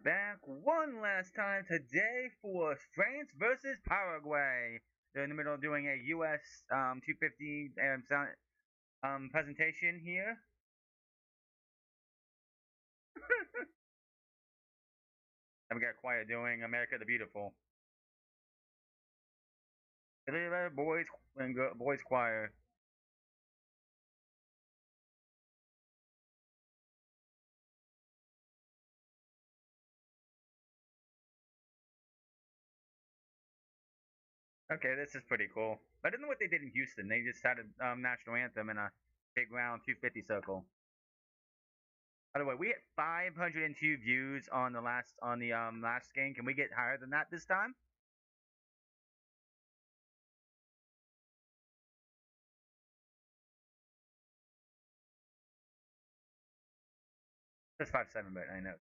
back one last time today for France versus Paraguay. They're in the middle of doing a US 250 presentation here. And we got Quiet doing America the Beautiful. Boys and boys choir. Okay, this is pretty cool. I didn't know what they did in Houston. They just had a national anthem in a big round 250 circle. By the way, we had 502 views on the last game. Can we get higher than that this time? That's 5-7, but I know.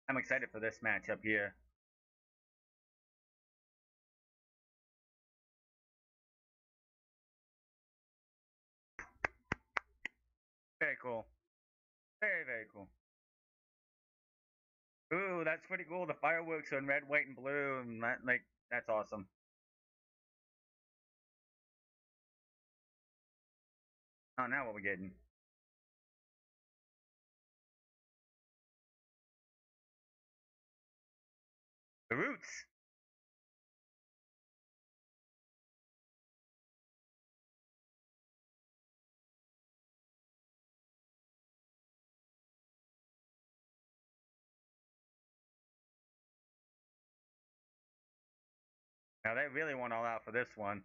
I'm excited for this matchup here. Very cool. Very, very cool. Ooh, that's pretty cool. The fireworks are in red, white, and blue, and that's awesome. Oh, now what we getting? The Roots. Now they really went all out for this one.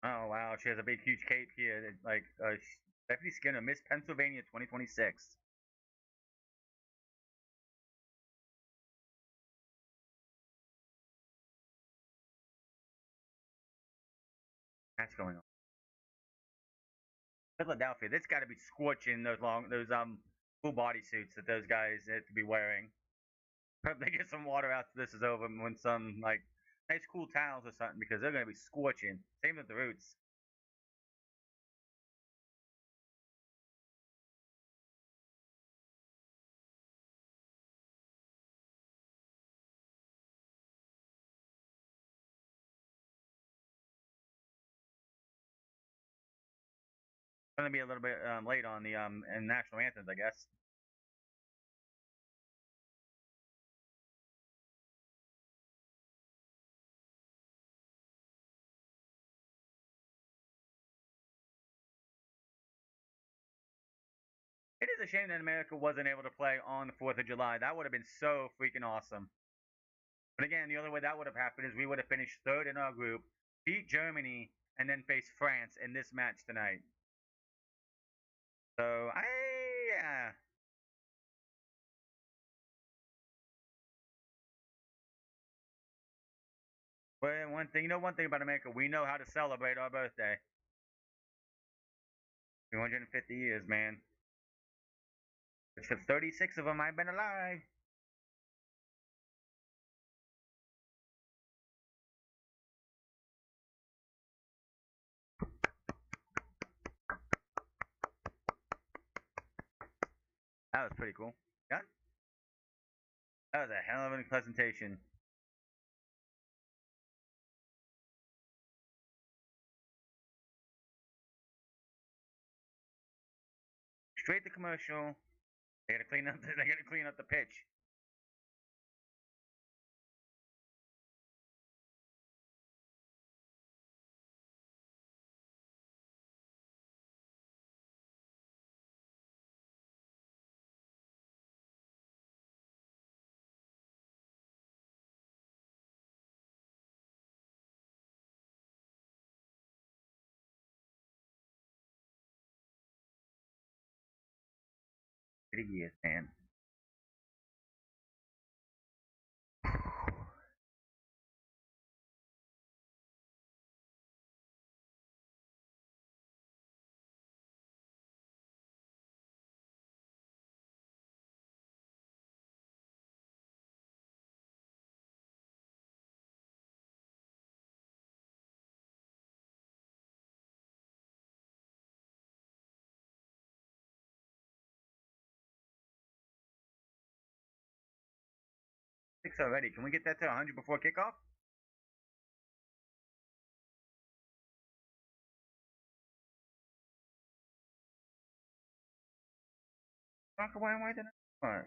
Oh wow, she has a big, huge cape here. Stephanie Skinner, Miss Pennsylvania 2026. That's going on. Philadelphia. This got to be scorching those full body suits that those guys have to be wearing. Hope they get some water after this is over and when some nice cool towels or something because they're gonna be scorching. Same with the Roots. Gonna be a little bit late on the national anthems, I guess. It is a shame that America wasn't able to play on the 4th of July. That would have been so freaking awesome. But again, the only way that would have happened is we would have finished third in our group, beat Germany, and then face France in this match tonight. So yeah. But one thing about America, we know how to celebrate our birthday. 250 years, man. Which for 36 of them, I've been alive. That was pretty cool. Yeah, that was a hell of a presentation. Straight to commercial. They gotta clean up. They gotta clean up the pitch. Pretty years, man. 6 already. Can we get that to 100 before kickoff? Paraguay, why didn't I?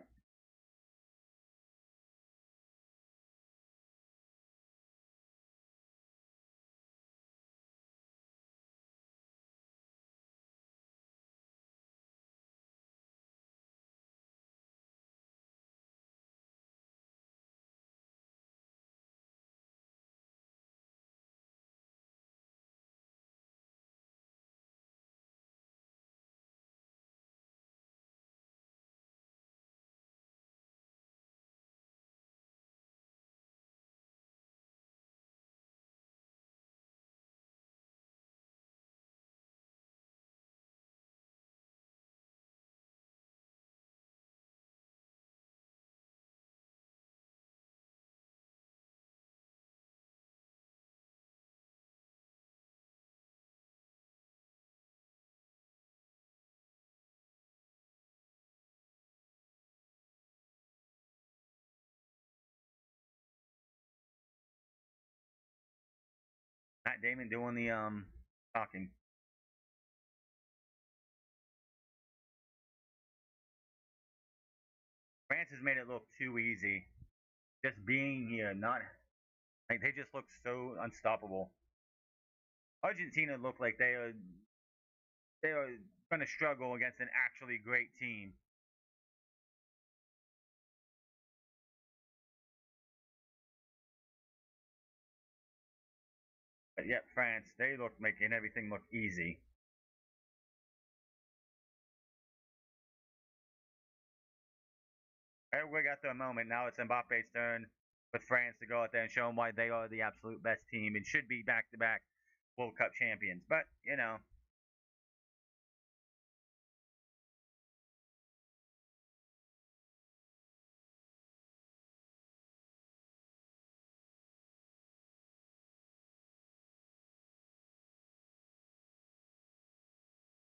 Matt Damon doing the talking. France has made it look too easy. Just being here, not like they just look so unstoppable. Argentina look like they are going to struggle against an actually great team. But yet France, they look making everything look easy. Paraguay got their moment. Now it's Mbappe's turn with France to go out there and show them why they are the absolute best team and should be back-to-back World Cup champions. But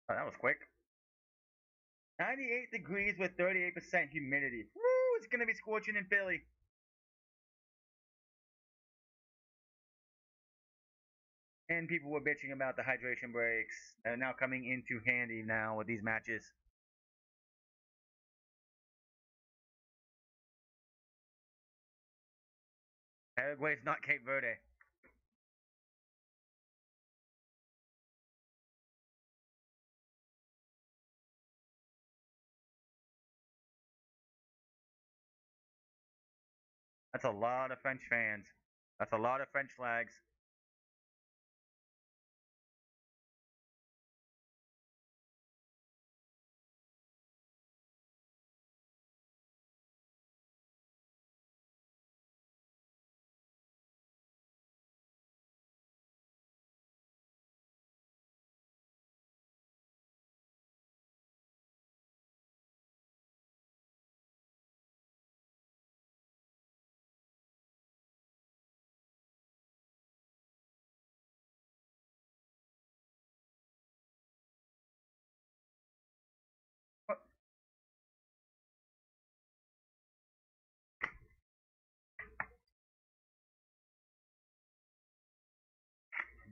oh, that was quick. 98 degrees with 38% humidity. Woo! It's gonna be scorching in Philly. And people were bitching about the hydration breaks. They're now coming into handy now with these matches. Paraguay's not Cape Verde. That's a lot of French fans. That's a lot of French flags.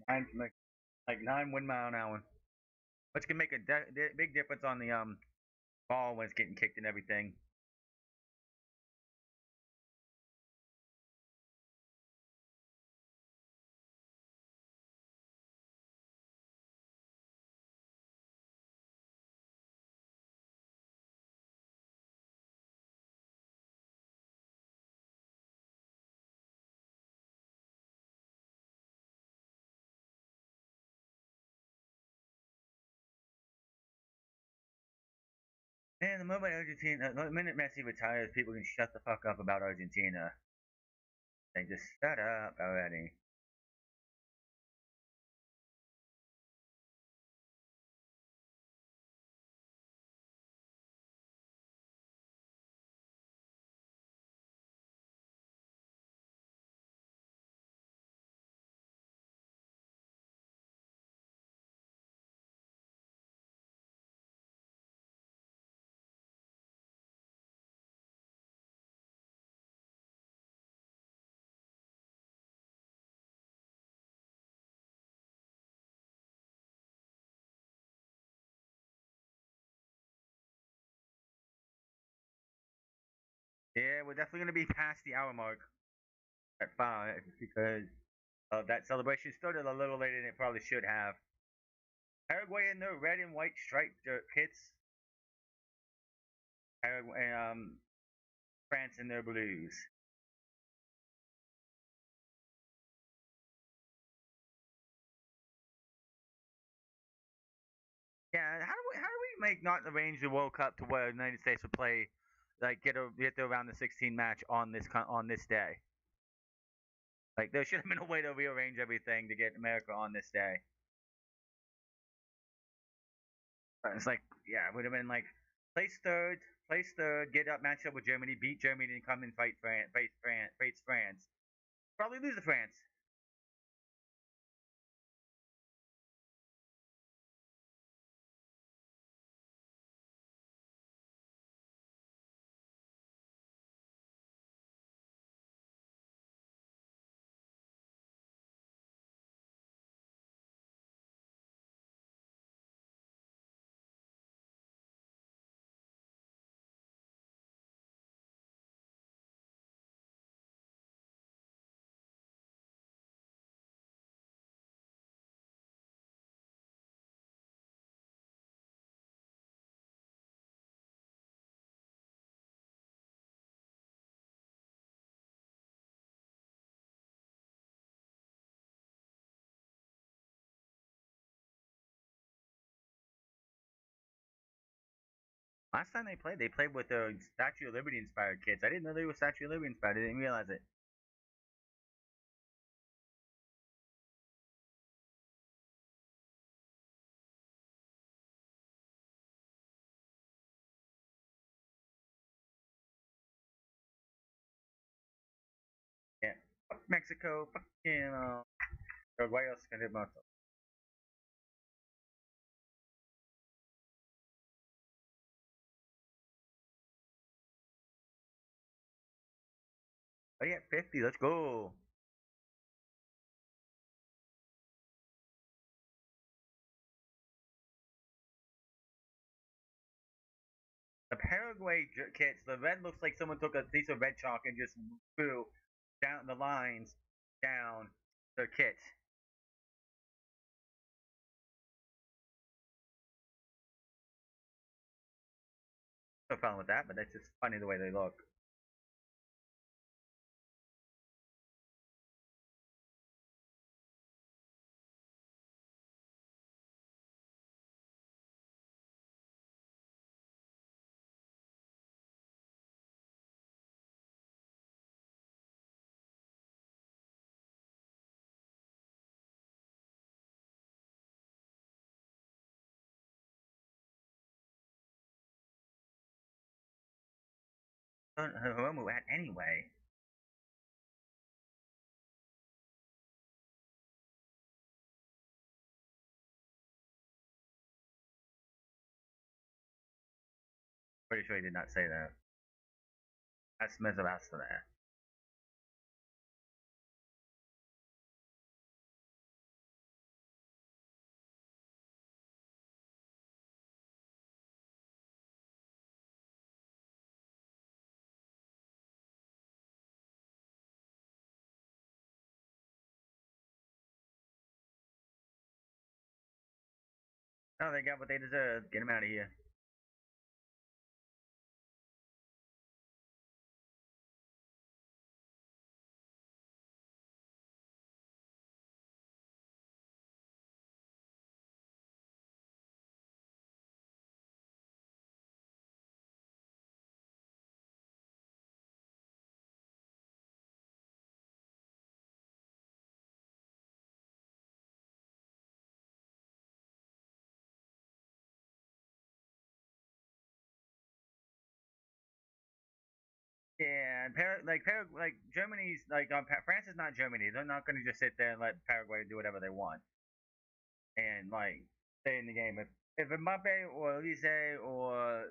Nine, like 9 wind mile an hour, which can make a big difference on the ball when it's getting kicked and everything. And the moment Argentina, the minute Messi retires, people can shut the fuck up about Argentina. They just shut up already. Yeah, we're definitely gonna be past the hour mark at 5 because that celebration started a little later than it probably should have. Paraguay in their red and white striped kits. Paraguay, France in their blues. Yeah, how do we make not arrange the World Cup to where the United States would play, like get to around the 16 match on this day? Like there should have been a way to rearrange everything to get America on this day. But it's like, yeah, it would have been like place third, place third, get up, match up with Germany, beat Germany, and come and fight France, face France. Probably lose to France. Last time they played with the Statue of Liberty inspired kids. I didn't know they were Statue of Liberty inspired. I didn't realize it. Yeah. Fuck Mexico. Fuck, what else can I do about? Oh yeah, 50. Let's go. The Paraguay kits. The red looks like someone took a piece of red chalk and just drew down the lines down their kit. No problem with that, but that's just funny the way they look. Hiromu at anyway. Pretty sure he did not say that. That's Smith about that. No, they got what they deserve. Get them out of here. Yeah, and like Germany's France is not Germany. They're not going to just sit there and let Paraguay do whatever they want and like stay in the game. If Mbappe or Elise or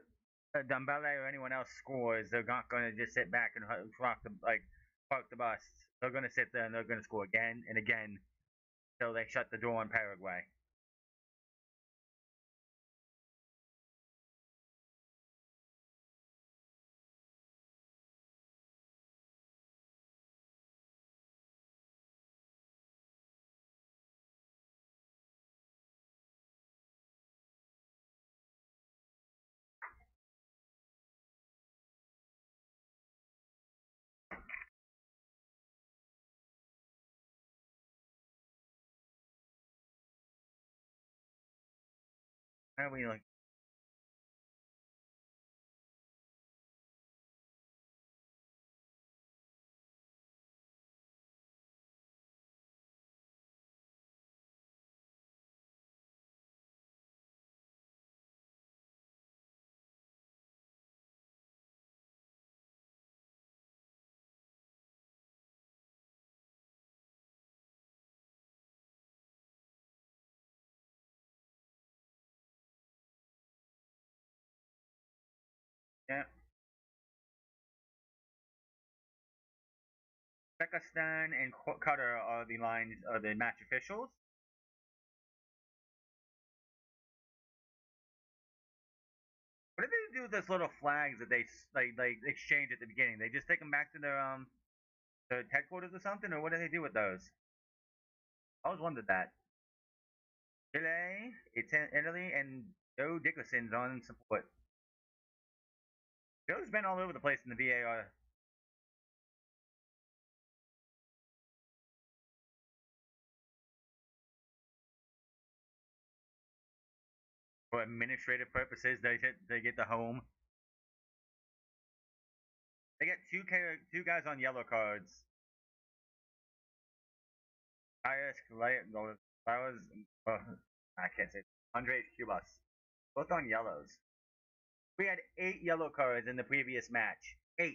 Dembele or anyone else scores, they're not going to just sit back and park the bus. They're going to sit there and they're going to score again and again until they shut the door on Paraguay. How we like? Yeah, Pakistan and Qatar are the match officials. What did they do with those little flags that they exchange at the beginning? They just take them back to their headquarters or something, or what do they do with those? I always wondered that. Chile, Italy, and Joe Dickerson's on support. Joe's been all over the place in the VAR for administrative purposes. They get the home. They get two guys on yellow cards. Arias Flowers. I can't say. Andres Cubas, both on yellows. We had 8 yellow cards in the previous match. 8.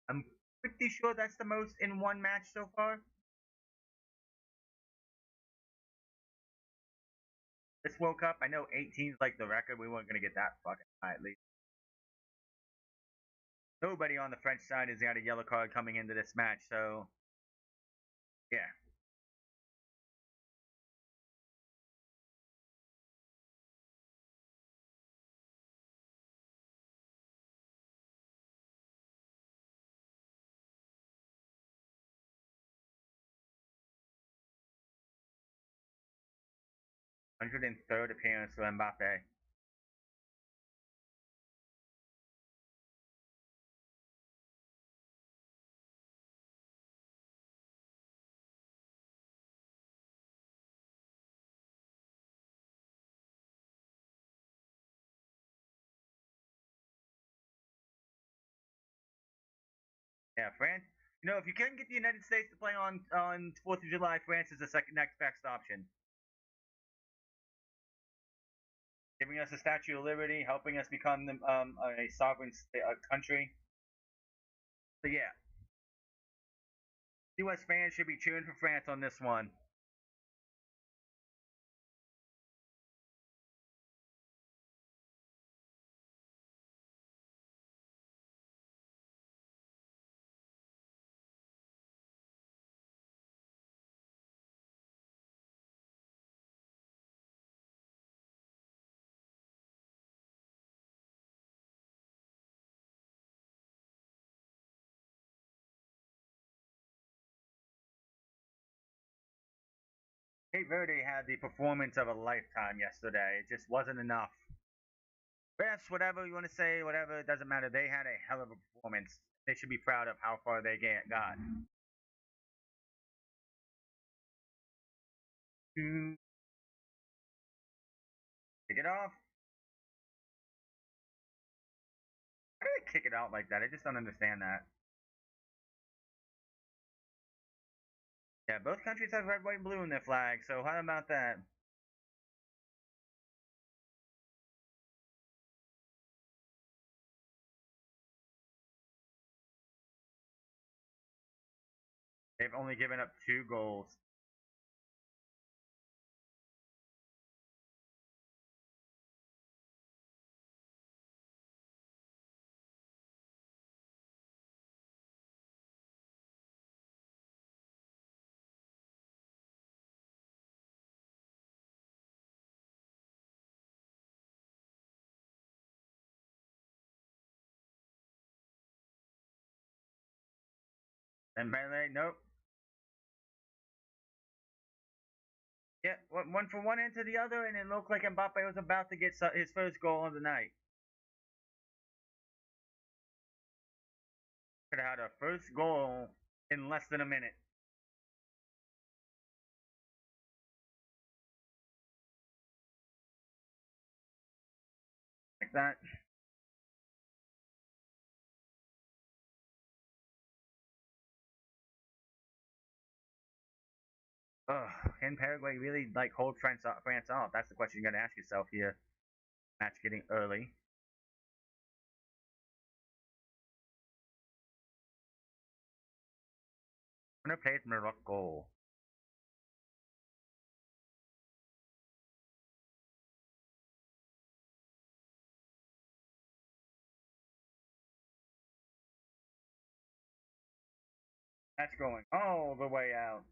I'm pretty sure that's the most in one match so far. This World Cup, I know 18 is like the record. We weren't gonna get that fucking high at least. Nobody on the French side has got a yellow card coming into this match, so yeah. 103rd appearance for Mbappe. Yeah, France. If you can get the United States to play on 4th of July, France is the second next best option. Giving us a Statue of Liberty, helping us become a sovereign country. So yeah, U.S. fans should be cheering for France on this one. Cape Verde had the performance of a lifetime yesterday. It just wasn't enough. Refs, whatever you want to say, whatever, it doesn't matter. They had a hell of a performance. They should be proud of how far they got. To kick it off. How do they kick it out like that? I just don't understand that. Yeah, both countries have red, white, and blue in their flag, so how about that? They've only given up 2 goals. And Melee, nope. Yeah, one from one end to the other, and it looked like Mbappe was about to get his first goal of the night. Could have had a first goal in less than a minute. Like that. Ugh, can Paraguay really like hold France off? That's the question you got to ask yourself here. Match getting early. Winner plays Morocco. That's going all the way out.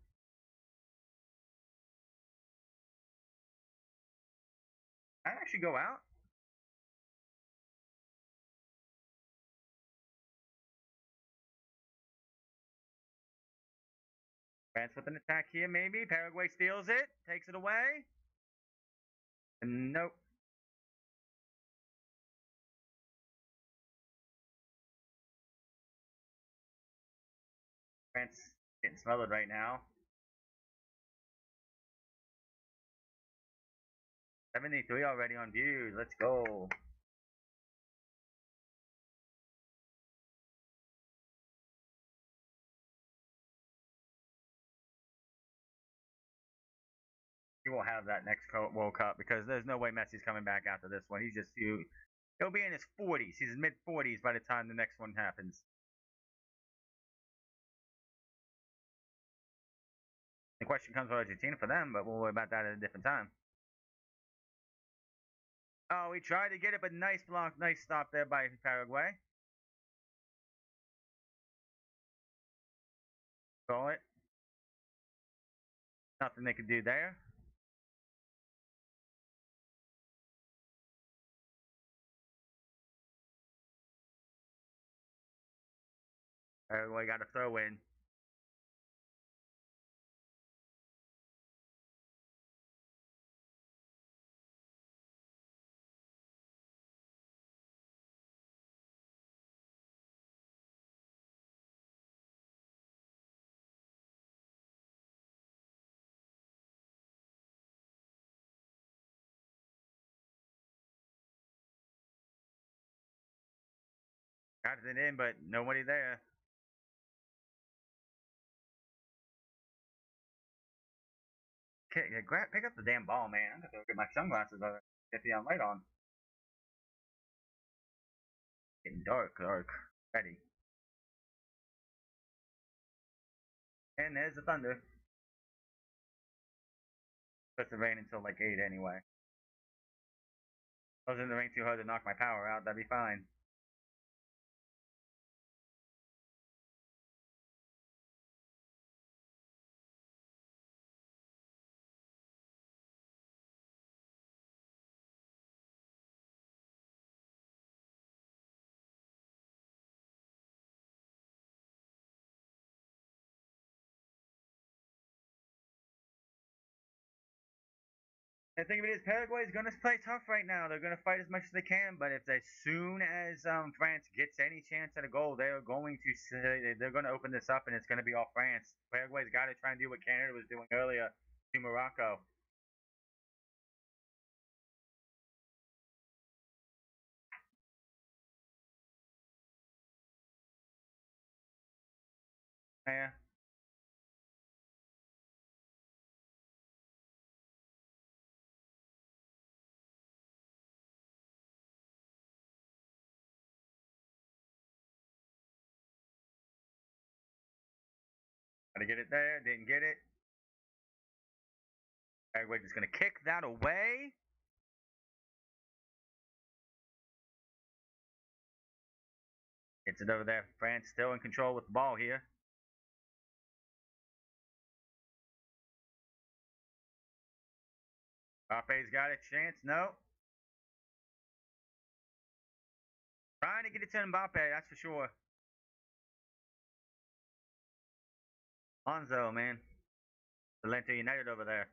I actually go out. France with an attack here, maybe. Paraguay steals it, takes it away. Nope. France getting smothered right now. 73 already on views. Let's go. He won't have that next World Cup because there's no way Messi's coming back after this one. He'll be in his 40s. He's mid 40s by the time the next one happens. The question comes with Argentina for them, but we'll worry about that at a different time. Oh, he tried to get it, but nice block, nice stop there by Paraguay. Call it. Nothing they could do there. Paraguay got a throw in. Got it in, but nobody there. Okay, pick up the damn ball, man. I'm gonna go get my sunglasses on. Get the light on. Getting dark, dark. Ready. And there's the thunder. Supposed to rain until like 8 anyway. I was in the rain too hard to knock my power out. That'd be fine. The thing of it is, Paraguay is going to play tough right now. They're going to fight as much as they can, but if as soon as France gets any chance at a goal, they're going to say, they're going to open this up, and it's going to be all France. Paraguay's got to try and do what Canada was doing earlier to Morocco. Yeah, got to get it there. Didn't get it. Paraguay just going to kick that away. Gets it over there. France still in control with the ball here. Mbappe's got a chance. No. Trying to get it to Mbappe, that's for sure. Lonzo, man. Atlanta United over there.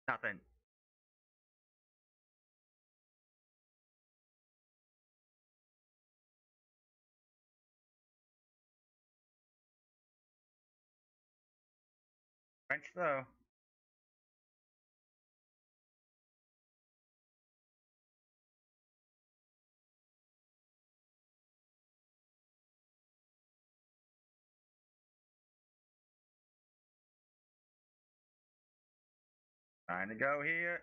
Nothing. French though. Trying to go here.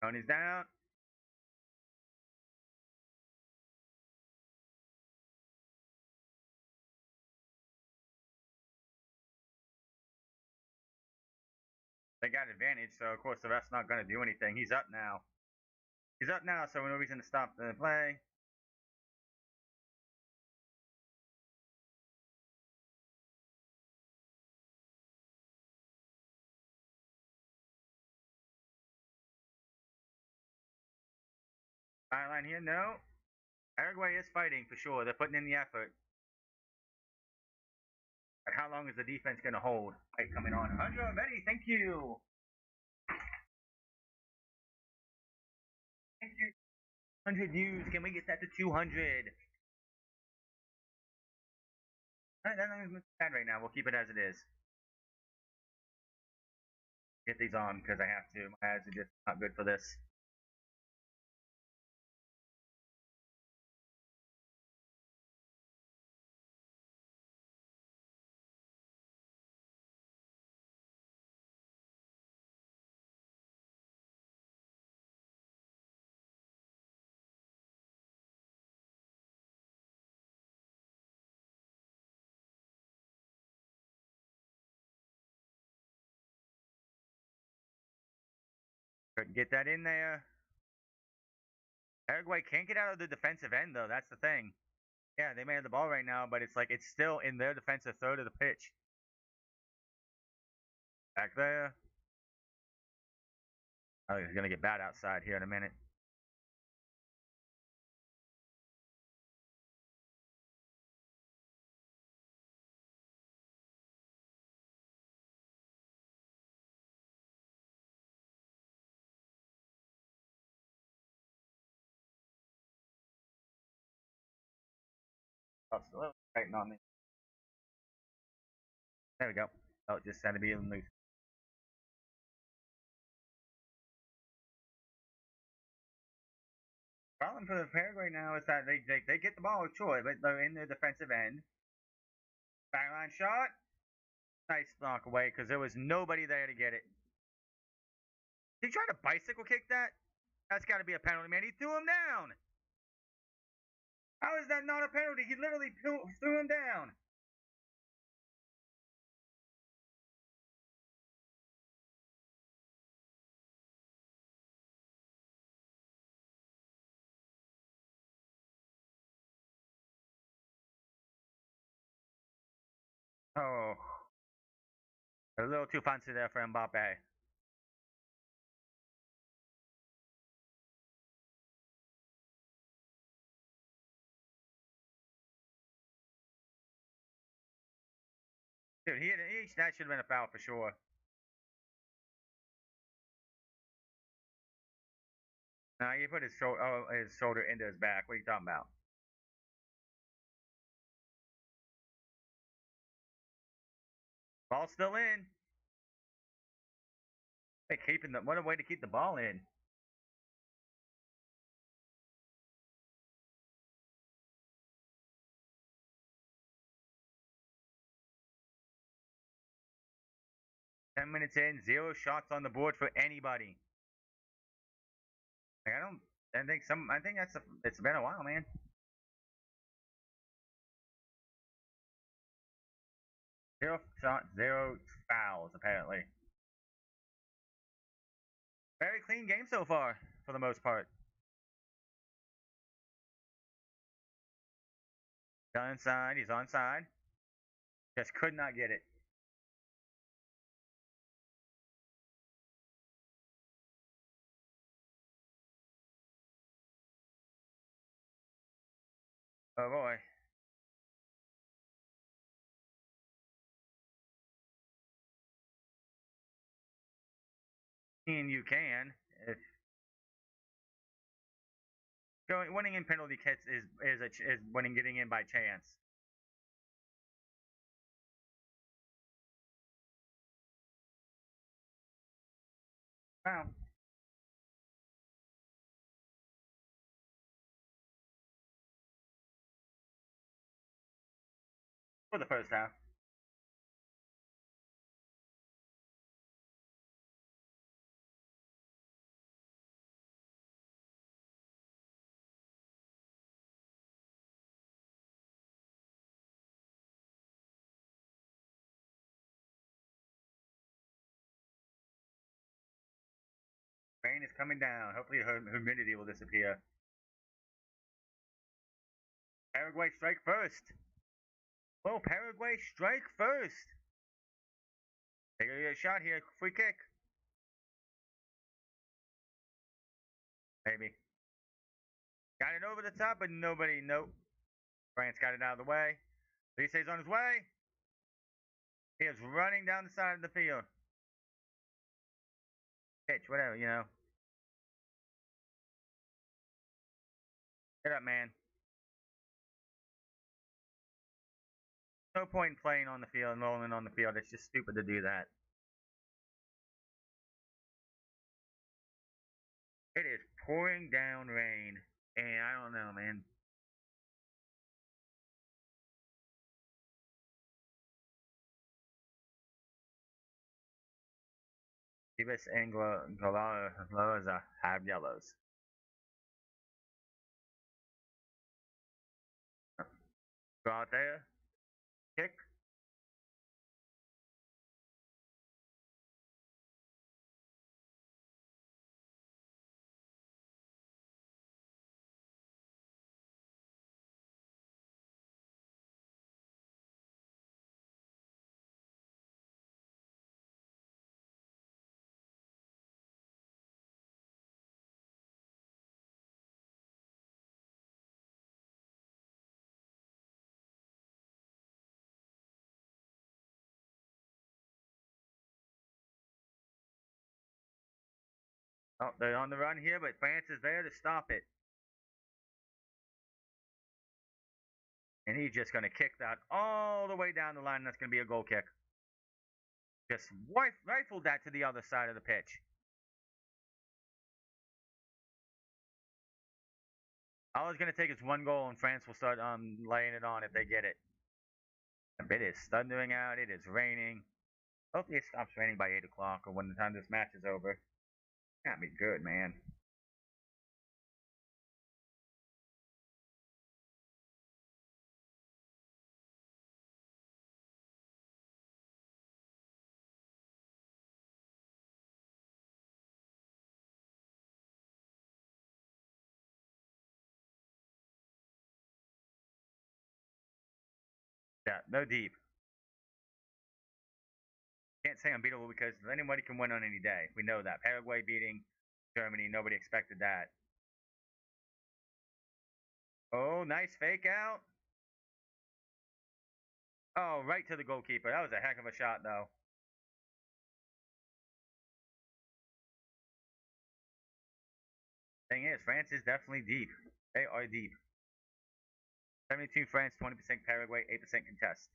Tony's down. They got advantage, so of course the ref's not going to do anything. He's up now. He's up now, so no reason to stop the play. Sideline here, no. Paraguay is fighting for sure. They're putting in the effort. But how long is the defense going to hold? Right, coming on. 100 already. Thank you. Thank you. 100 views. Can we get that to 200? That's not bad right now. We'll keep it as it is. Get these on because I have to. My ads are just not good for this. Couldn't get that in there. Paraguay can't get out of the defensive end though. That's the thing. Yeah, they may have the ball right now, but it's like it's still in their defensive third of the pitch. Back there. Oh, he's gonna get bad outside here in a minute. Oh, it's a little tighten on me. There we go. Oh, it just had to be loose. Problem for the Paraguay now is that they get the ball, sure, but they're in their defensive end. Backline shot. Nice knock away because there was nobody there to get it. He tried to bicycle kick that? That's got to be a penalty, man. He threw him down. How is that not a penalty? He literally threw him down. Oh, a little too fancy there for Mbappe. Dude, that should have been a foul for sure. No, he put his shoulder into his back. What are you talking about? Ball's still in. Hey, what a way to keep the ball in. 10 minutes in, 0 shots on the board for anybody. Like, I think it's been a while, man. 0 shots, 0 fouls, apparently. Very clean game so far, for the most part. Inside, he's onside. Just could not get it. Oh boy. And you can. If winning in penalty kicks is winning getting in by chance. Wow. For the first half. Rain is coming down. Hopefully, humidity will disappear. Paraguay strike first. Oh, Paraguay strike first. Take a shot here. Free kick. Maybe. Got it over the top, but nobody. Nope. France got it out of the way. Lise's on his way. He is running down the side of the field. Pitch, whatever, you know. Get up, man. No point in playing on the field and rolling on the field. It's just stupid to do that. It is pouring down rain, and I don't know, man. Chivas Anglo have yellows. Go out there, kick. Oh, they're on the run here, but France is there to stop it. And he's just going to kick that all the way down the line. That's going to be a goal kick. Just rifled that to the other side of the pitch. All it's going to take is one goal, and France will start laying it on if they get it. It is thundering out. It is raining. Hopefully, it stops raining by 8 o'clock or when the time this match is over. Can't be good, man. Yeah, no deep. Can't say unbeatable because anybody can win on any day. We know that. Paraguay beating Germany, nobody expected that. Oh, nice fake out. Oh, right to the goalkeeper. That was a heck of a shot, though. Thing is, France is definitely deep. They are deep. 72 France, 20% Paraguay, 8% contest.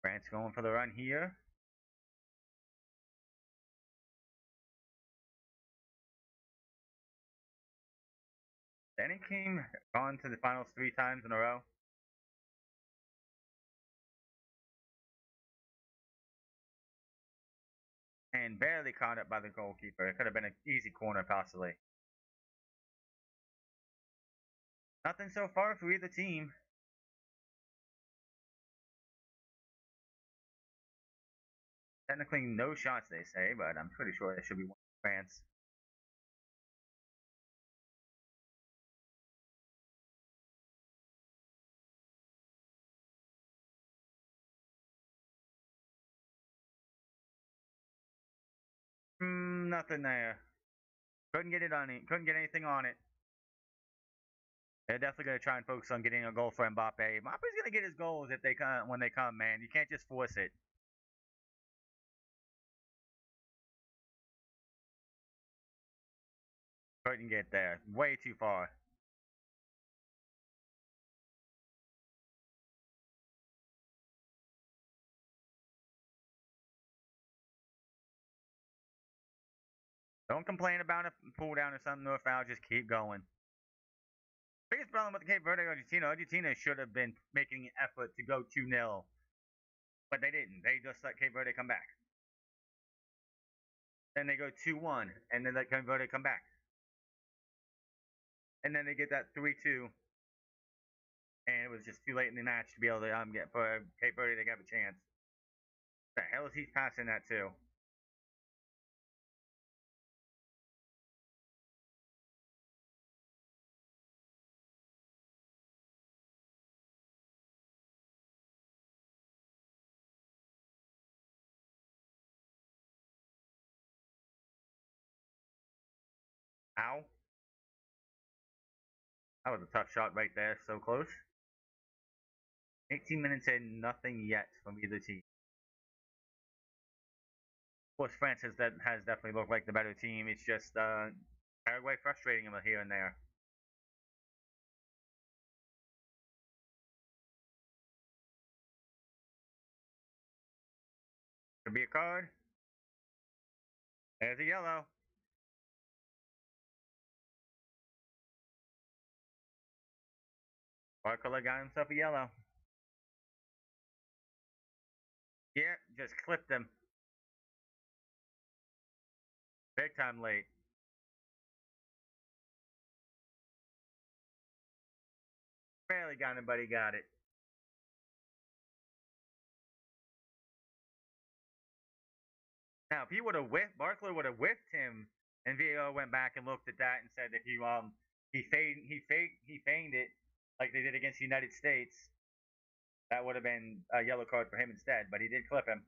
France going for the run here. Danny King gone to the finals 3 times in a row. And barely caught up by the goalkeeper. It could have been an easy corner, possibly. Nothing so far for either team. Technically, no shots, they say, but I'm pretty sure there should be one for France. Nothing there. Couldn't get it on it. Couldn't get anything on it. They're definitely going to try and focus on getting a goal for Mbappe. Mbappe's going to get his goals if they come when they come, man. You can't just force it. Couldn't get there. Way too far. Don't complain about a pull down or something or a foul. Just keep going. Biggest problem with the Cape Verde Argentina should have been making an effort to go 2-0, but they didn't. They just let Cape Verde come back. Then they go 2-1, and then let Cape Verde come back. And then they get that 3-2, and it was just too late in the match to be able to get for Cape Verde to have a chance. The hell is he passing that to? Ow. That was a tough shot right there. So close. 18 minutes in, nothing yet from either team. Of course, France has definitely looked like the better team. It's just Paraguay frustrating them here and there. Could be a card. There's a yellow. Barcola got himself a yellow. Yeah, just clipped him. Big time late. Barely got it, but he got it. Now, if he would have whiffed, Barkley would have whiffed him, and VAR went back and looked at that and said that he feigned it like they did against the United States. That would have been a yellow card for him instead, but he did clip him.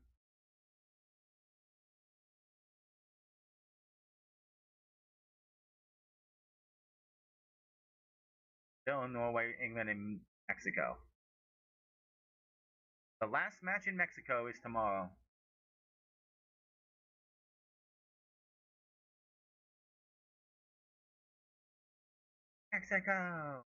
Still in Norway, England, and Mexico. The last match in Mexico is tomorrow. Mexico.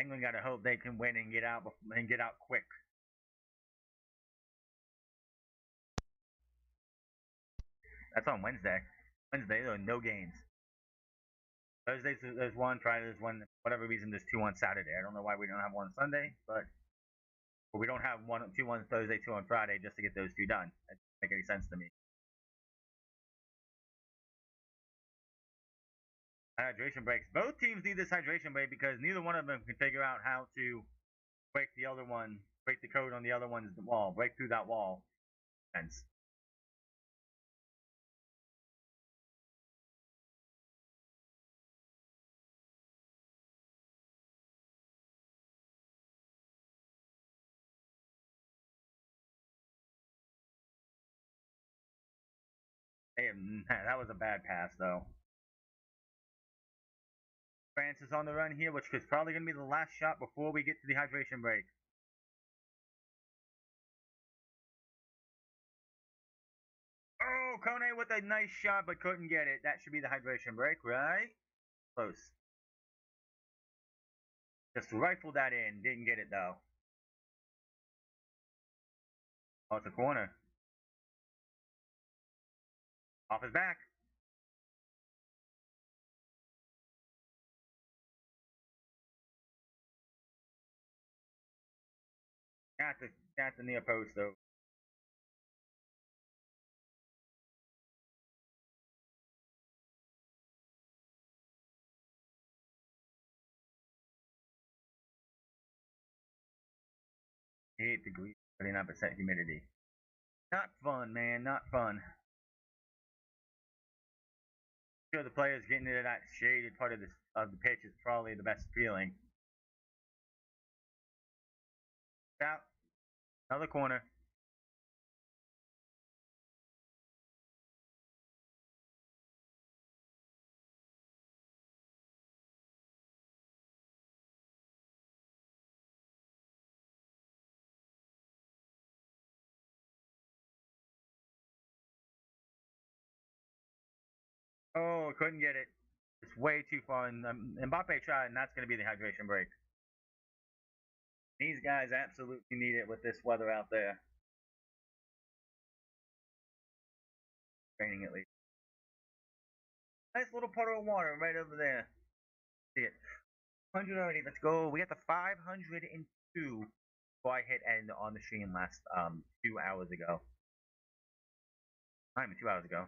England gotta hope they can win and get out quick. That's on Wednesday. Wednesday there are no games. Thursday there's one. Friday there's one. Whatever reason there's two on Saturday. I don't know why we don't have one Sunday, but we don't have two on Thursday, two on Friday just to get those two done. That doesn't make any sense to me. Hydration breaks. Both teams need this hydration break because neither one of them can figure out how to break the other one, break the code on the other one's wall, break through that wall. Sense. That was a bad pass though. France is on the run here, which is probably going to be the last shot before we get to the hydration break. Oh, Kone with a nice shot, but couldn't get it. That should be the hydration break, right? Close. Just rifled that in. Didn't get it, though. Oh, it's a corner. Off his back. Got the near post, though. Eight degrees, 39% humidity. Not fun, man. Not fun. Sure, the players getting into that shaded part of the pitch is probably the best feeling. Out. Another corner. Oh, couldn't get it. It's way too far. And Mbappe tried, and that's going to be the hydration break. These guys absolutely need it with this weather out there. Raining at least. Nice little puddle of water right over there. See it. 100 already. Let's go. We got the 502 before I hit end on the stream last 2 hours ago. Not even 2 hours ago.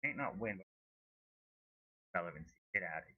Ain't not win. Relevancy. Get out of here.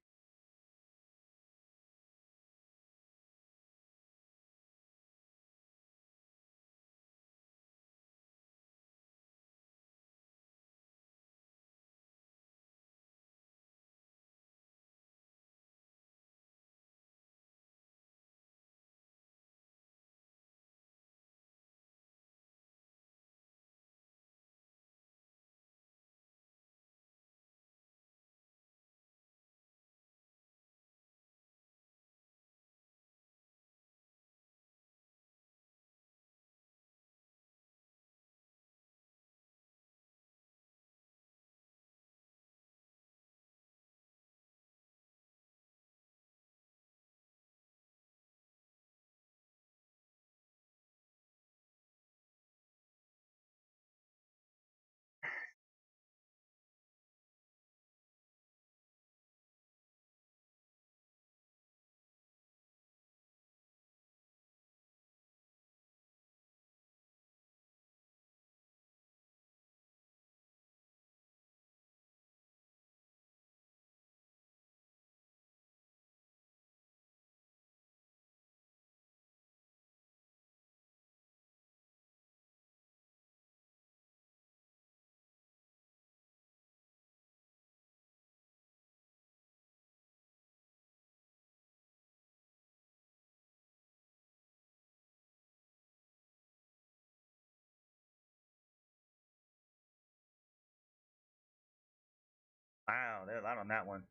Wow, they're a lot on that one.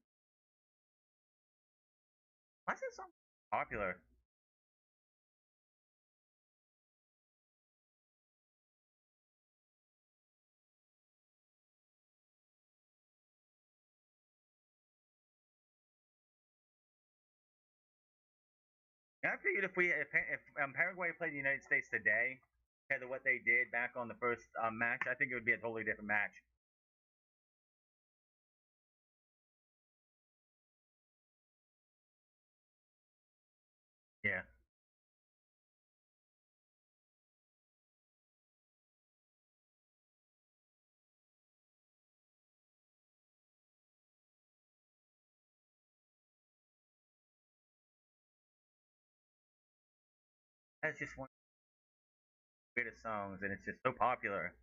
Why is this song popular? And I figured if Paraguay played the United States today, compared to what they did back on the first match, I think it would be a totally different match. Yeah, that's just one of the greatest songs, and it's just so popular.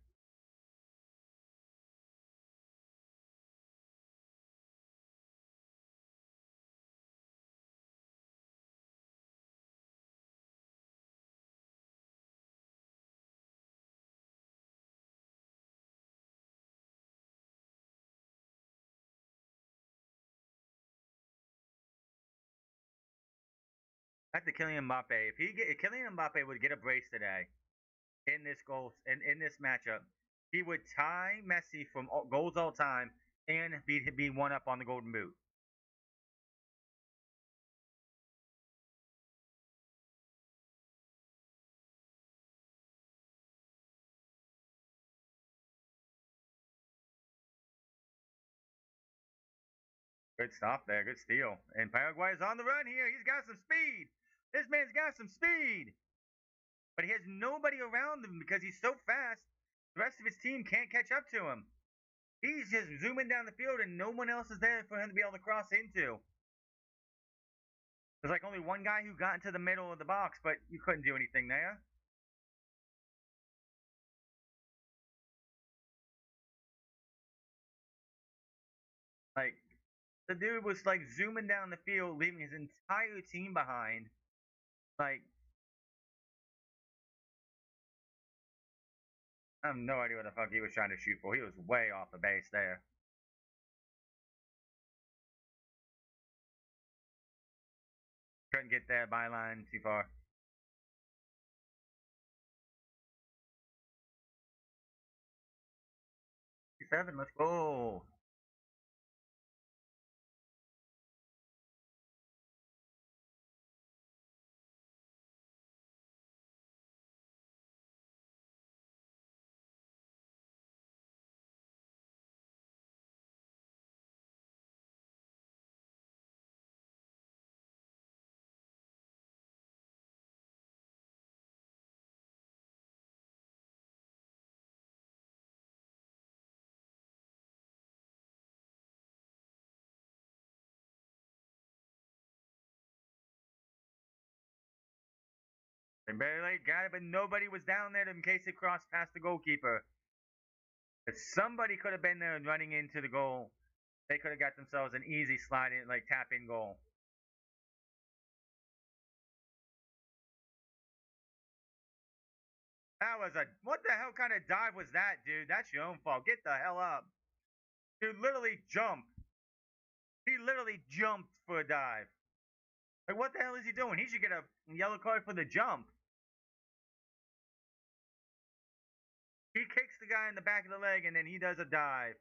Back to Kylian Mbappe. If Kylian Mbappe would get a brace today in this in this matchup, he would tie Messi from goals all time and be one up on the Golden Boot. Good stop there. Good steal. And Paraguay is on the run here. He's got some speed. This man's got some speed. But he has nobody around him because he's so fast. The rest of his team can't catch up to him. He's just zooming down the field and no one else is there for him to be able to cross into. There's like only one guy who got into the middle of the box, but you couldn't do anything there. Like, the dude was like zooming down the field, leaving his entire team behind. Like, I have no idea what the fuck he was trying to shoot for. He was way off the base there. Couldn't get that byline too far. 7, let's go. They barely got it, but nobody was down there in case it crossed past the goalkeeper. If somebody could have been there and running into the goal, they could have got themselves an easy slide in, like tap in goal. That was a what the hell kind of dive was that, dude? That's your own fault. Get the hell up. Dude literally jumped. He literally jumped for a dive. Like what the hell is he doing? He should get a yellow card for the jump. He kicks the guy in the back of the leg and then he does a dive.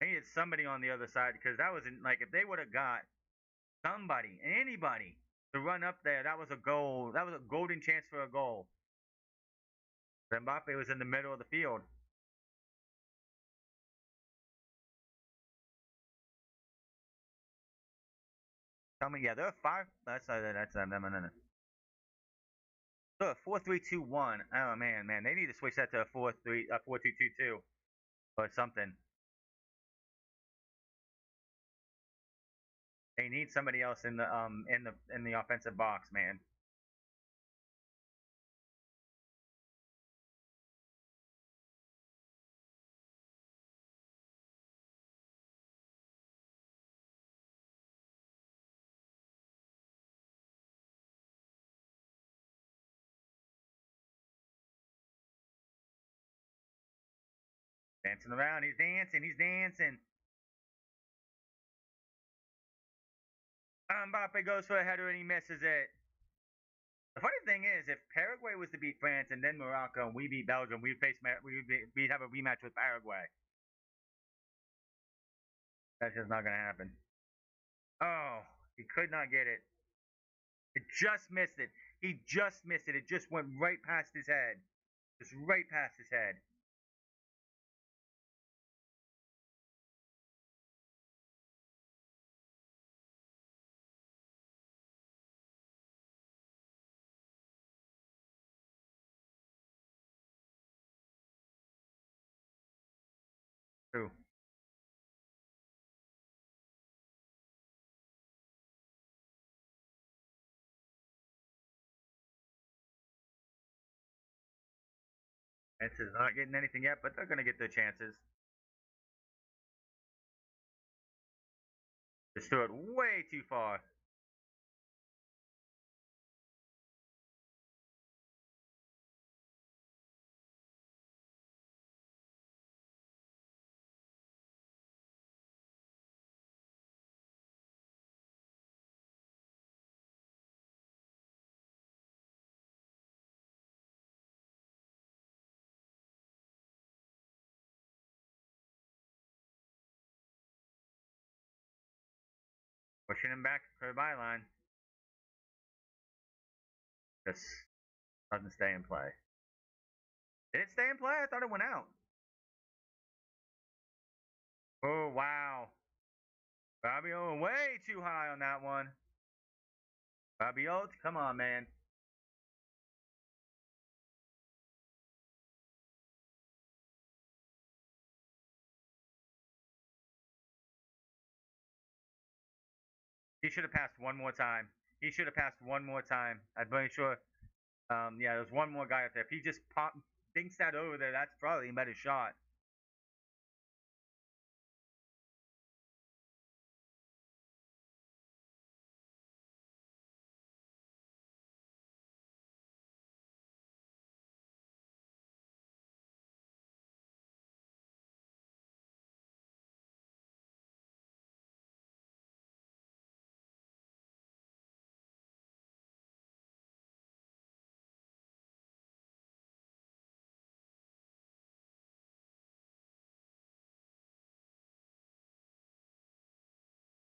He needed somebody on the other side because that wasn't like if they would have got somebody, anybody to run up there, that was a goal. That was a golden chance for a goal. Mbappe was in the middle of the field. Tell me, yeah, they're five. No. They're a 4-3-2-1. Oh man, they need to switch that to a 4-2-2-2 or something. They need somebody else in the offensive box, man. Dancing around. He's dancing. He's dancing. Mbappe goes for a header and he misses it. The funny thing is, if Paraguay was to beat France and then Morocco and we beat Belgium, we'd have a rematch with Paraguay. That's just not gonna happen. Oh, he could not get it. It just missed it. He just missed it. It just went right past his head. Just right past his head. True. France is not getting anything yet, but they're gonna get their chances. Just threw it way too far. Pushing him back to the byline. Just doesn't stay in play. Did it stay in play? I thought it went out. Oh, wow. Fabio way too high on that one. Fabio, come on, man. He should have passed one more time. He should have passed one more time. I'm pretty sure. Yeah, there's one more guy up there. If he just thinks that over there, that's probably a better shot.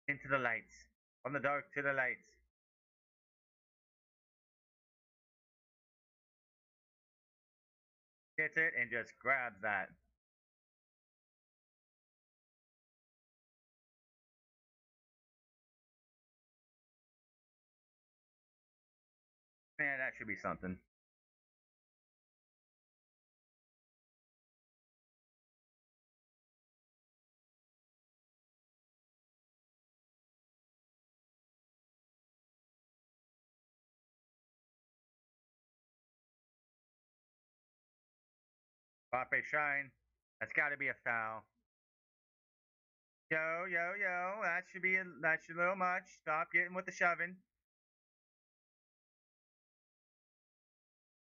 Into the lights. From the dark to the lights. Gets it and just grabs that. Man, that should be something. Mbappe shine. That's got to be a foul. Yo, yo, yo. That should a little much. Stop getting with the shoving.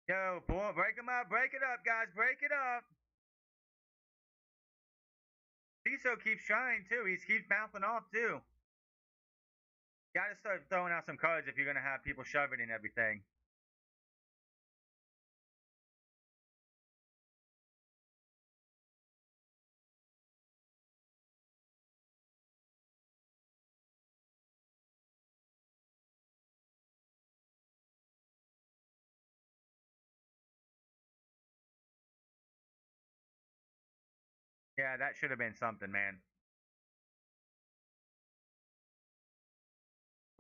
Yo, boy, break him up. Break it up, guys. Break it up. Ciso keeps trying too. He keeps bouncing off too. Got to start throwing out some cards if you're gonna have people shoving and everything. Yeah, that should have been something, man.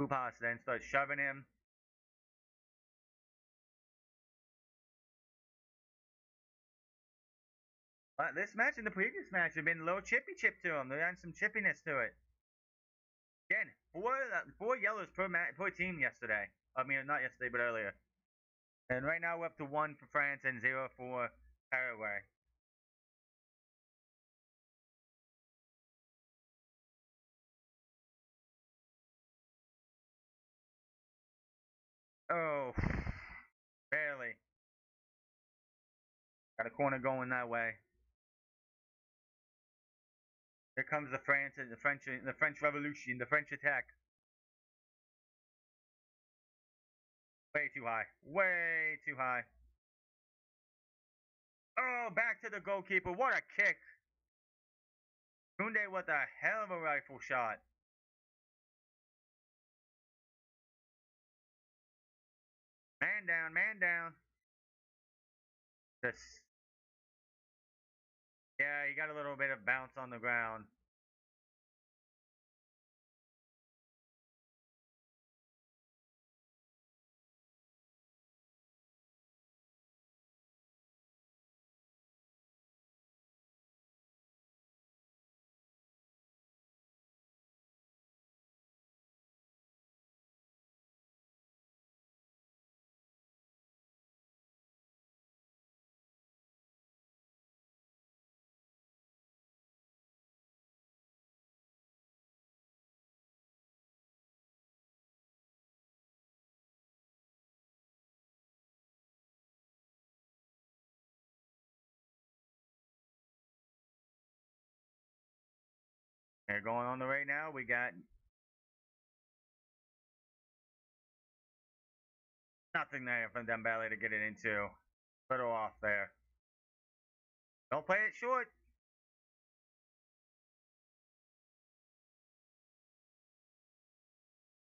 Pupas then starts shoving him. But this match and the previous match have been a little chippy chip to him. They had some chippiness to it. Again, four yellows per team yesterday. I mean, not yesterday, but earlier. And right now we're up to one for France and zero for Paraguay. Oh, barely. Got a corner going that way. Here comes the French Revolution, the French attack. Way too high. Way too high. Oh, back to the goalkeeper. What a kick. Kunde with a hell of a rifle shot. Man down, man down. This. Yeah, he got a little bit of bounce on the ground. They're going on the right now. We got nothing there from Dembele to get it into. Little off there. Don't play it short.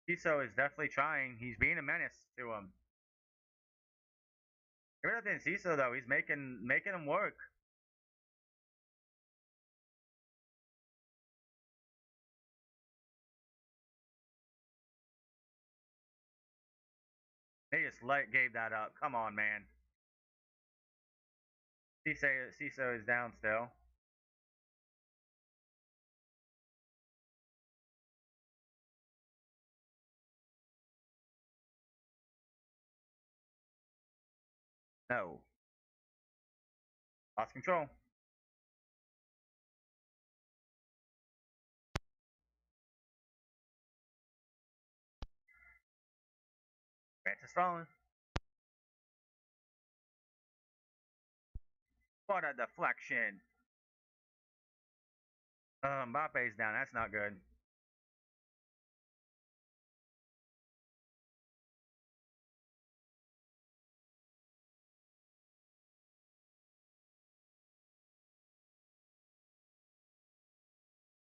Ciso is definitely trying. He's being a menace to him. Give it up to Ciso though. He's making him work. They just gave that up. Come on, man. Ciso is down still. No. Lost control. Francis falling. What a deflection. Mbappe's down. That's not good.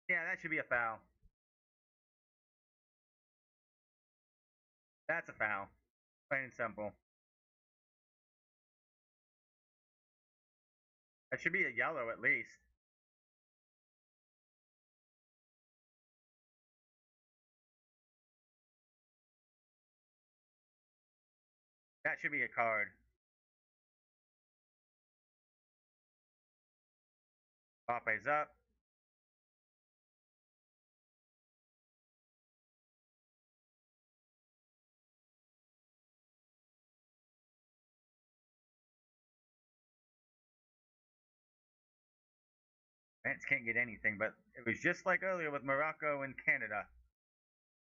Yeah, that should be a foul. That's a foul. Plain and simple. That should be a yellow at least. That should be a card. Mbappe's up. France can't get anything, but it was just like earlier with Morocco and Canada.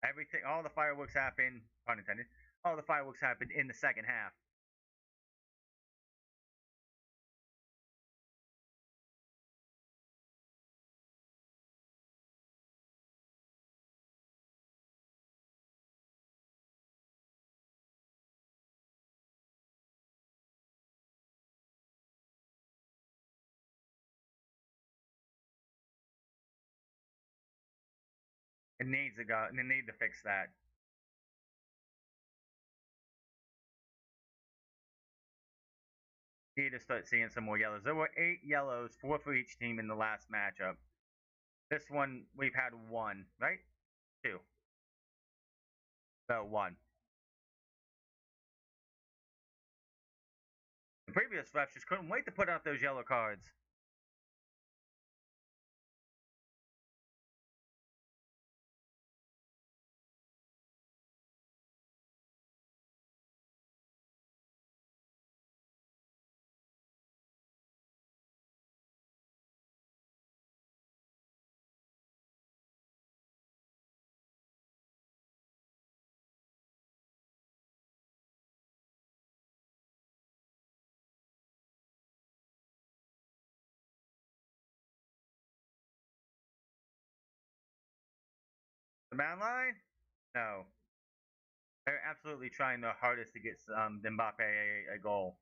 Everything, all the fireworks happened, pun intended, all the fireworks happened in the second half. It needs to go, and they need to fix that. Need to start seeing some more yellows. There were 8 yellows, 4 for each team in the last matchup. This one, we've had 1, right? 2. So 1. The previous refs just couldn't wait to put out those yellow cards. bound line? No. They're absolutely trying their hardest to get Mbappe a goal.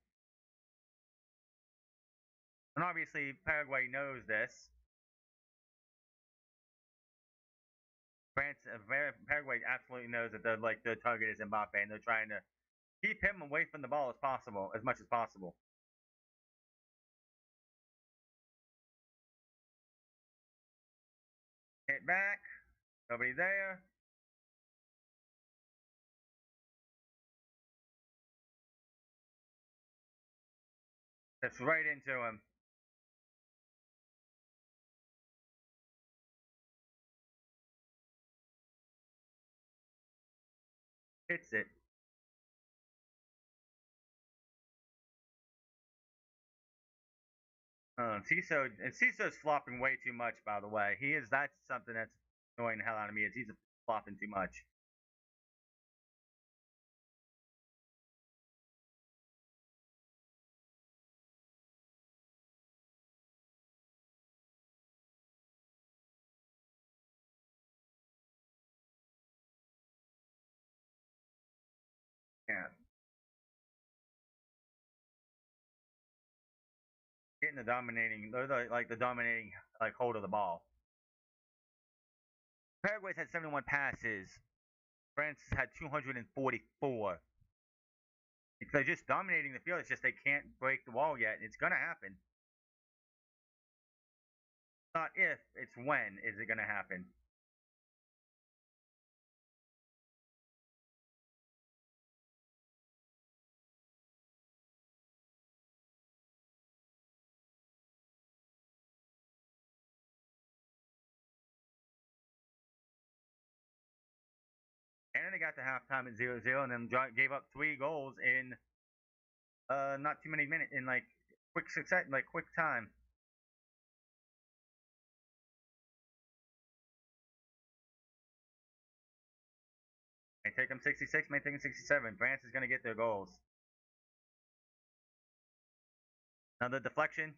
And obviously, Paraguay knows this. Paraguay absolutely knows that the target is Mbappe, and they're trying to keep him away from the ball as much as possible. Hit back, nobody there. That's right into him. Hits it. Ciso's flopping way too much. By the way, he is. That's something that's annoying the hell out of me. Is he's flopping too much. Yeah, getting the dominating, like the dominating like hold of the ball. Paraguay's had 71 passes. France has had 244. They're just dominating the field. It's just they can't break the wall yet. It's gonna happen. Not if, it's when is it gonna happen. Canada got to halftime at 0-0 and then gave up 3 goals in not too many minutes in like quick success, like quick time. May take them 66, may take them 67. France is gonna get their goals. Another deflection.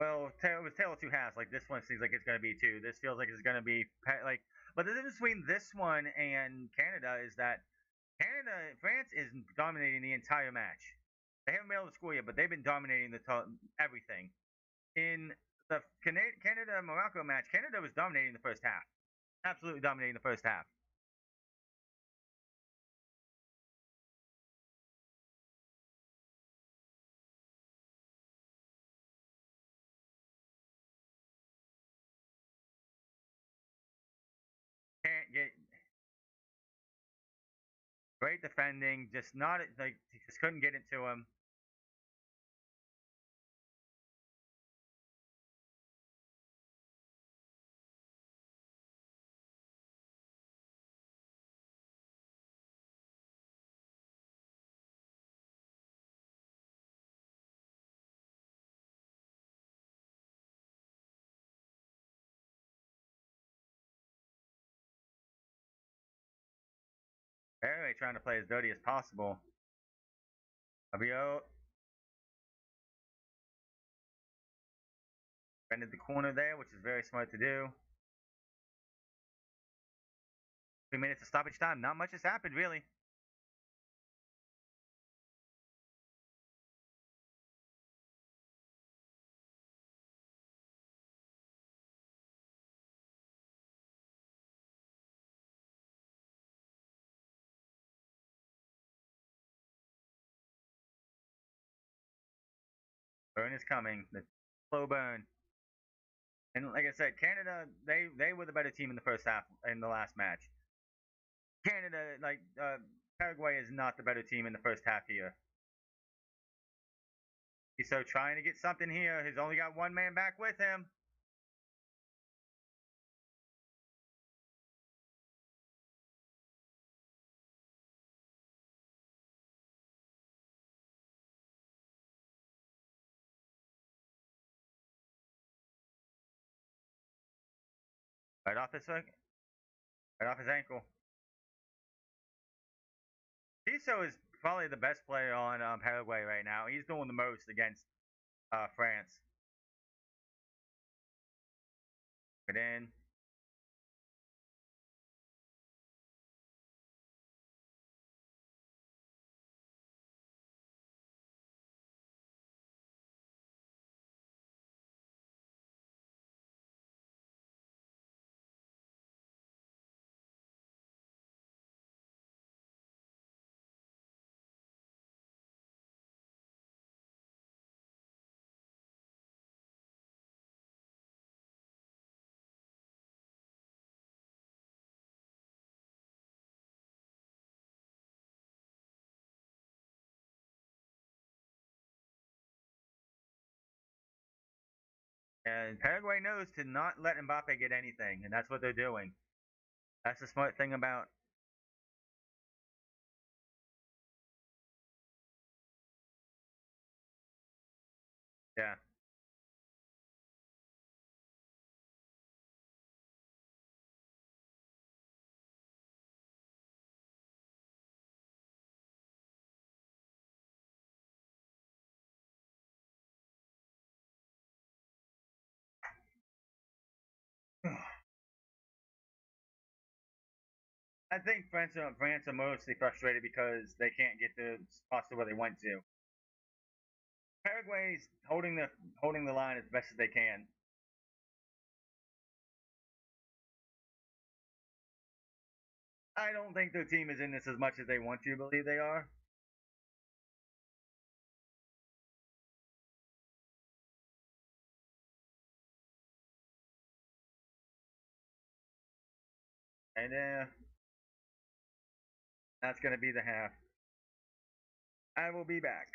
Well, it was Tail of Two Halves. Like this one seems like it's gonna be two. This feels like it's gonna be like. But the difference between this one and Canada is that France is dominating the entire match. They haven't been able to score yet, but they've been dominating everything. In the Canada Morocco match, Canada was dominating the first half, absolutely dominating the first half. Can't get great defending, just not like just couldn't get it to him. Anyway, trying to play as dirty as possible. Abio bended the corner there, which is very smart to do. 3 minutes of stoppage time. Not much has happened really. Burn is coming. The slow burn. And like I said, Canada, they were the better team in the first half in the last match. Canada, Paraguay is not the better team in the first half here. He's so trying to get something here. He's only got one man back with him. Right off his hook, right off his ankle. Tiso is probably the best player on Paraguay right now. He's doing the most against France. But then and Paraguay knows to not let Mbappe get anything, and that's what they're doing. That's the smart thing about. Yeah. I think France are mostly frustrated because they can't get the spots to where they want to. Paraguay's holding the line as best as they can. I don't think their team is in this as much as they want you to believe they are. And that's going to be the half. I will be back.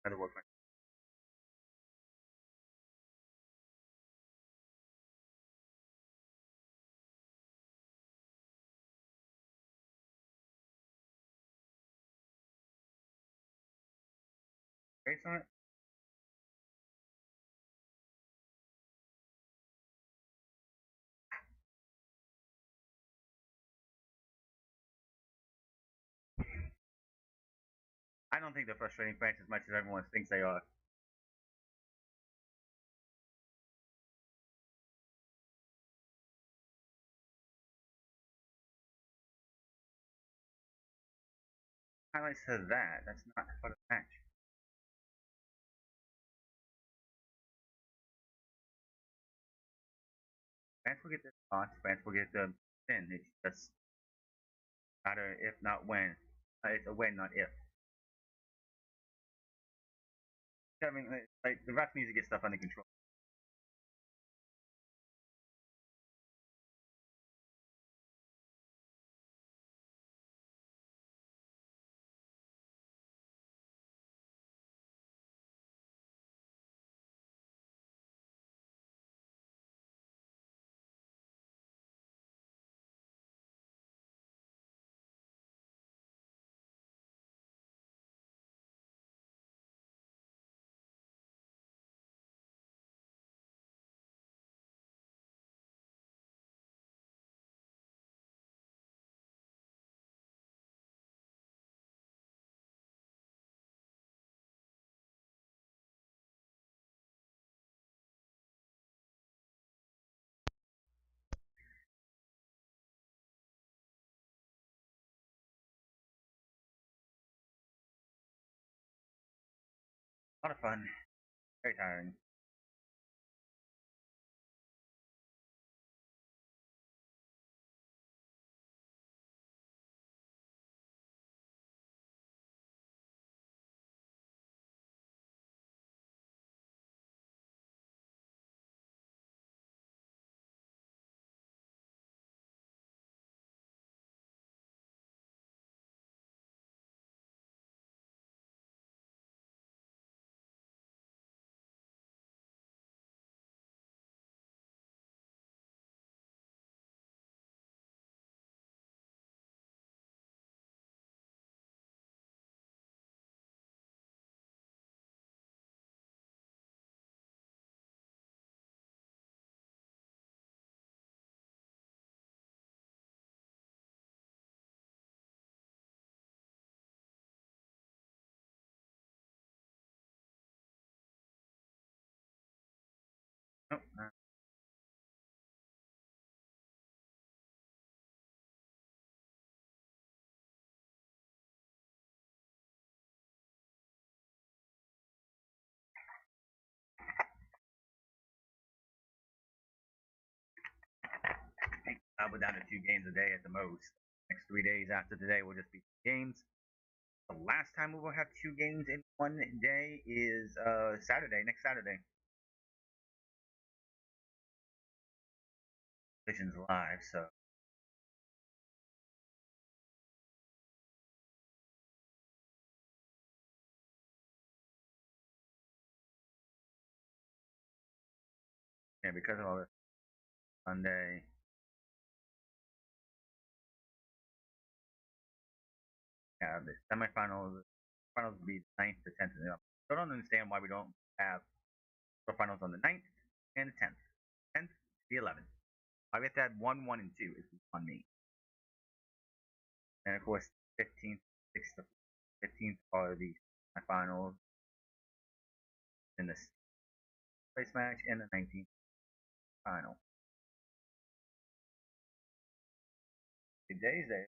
Another work. Based on it, I don't think they're frustrating fans as much as everyone thinks they are. Highlights to that. That's not part of the match. Fans will get this loss. Fans will get the win. It's just matter if not when. It's a win, not if. I mean, like the refs need to get stuff under control. A lot of fun. Very tiring. Nope. We're down to 2 games a day at the most. Next 3 days after today will just be games. The last time we will have 2 games in one day is Saturday, next Saturday. Vision's live, so yeah, because of all this Sunday. Yeah, the finals will be 9th to 10th. I don't understand why we don't have the finals on the 9th and the 10th. 10th, the 11th. I guess that 1, 1, and 2 is on me. And of course, 15th, 6th, 15th are the finals in the place match and the 19th final. Good days there.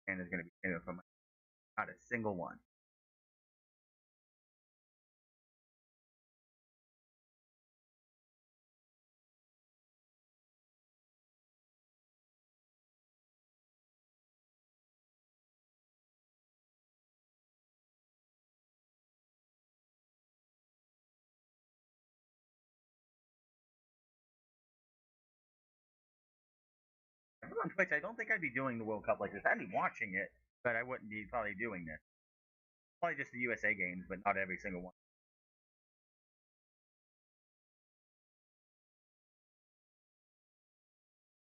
and is going to be taken from not a single one. If I'm on Twitch, I don't think I'd be doing the World Cup like this. I'd be watching it, but I wouldn't be probably doing this. Probably just the USA games, but not every single one.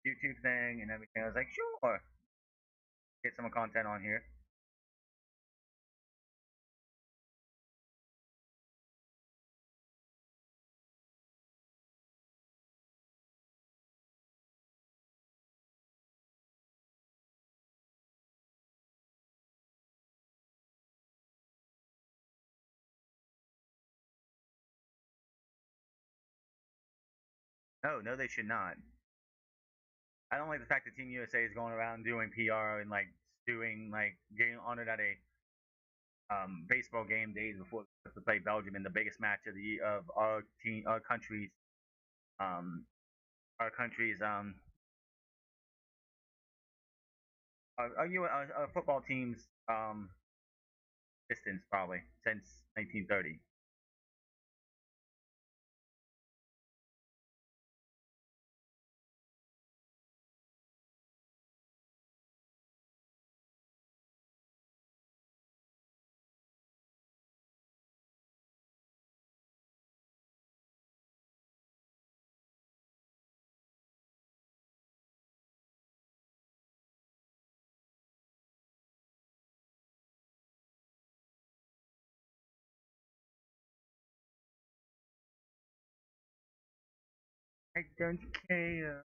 YouTube thing and everything. I was like, sure, get some content on here. No, no, they should not. I don't like the fact that Team USA is going around doing PR and like doing like getting honored at a baseball game days before to play Belgium in the biggest match of our team, um, our country's our football team's distance probably since 1930. I don't care.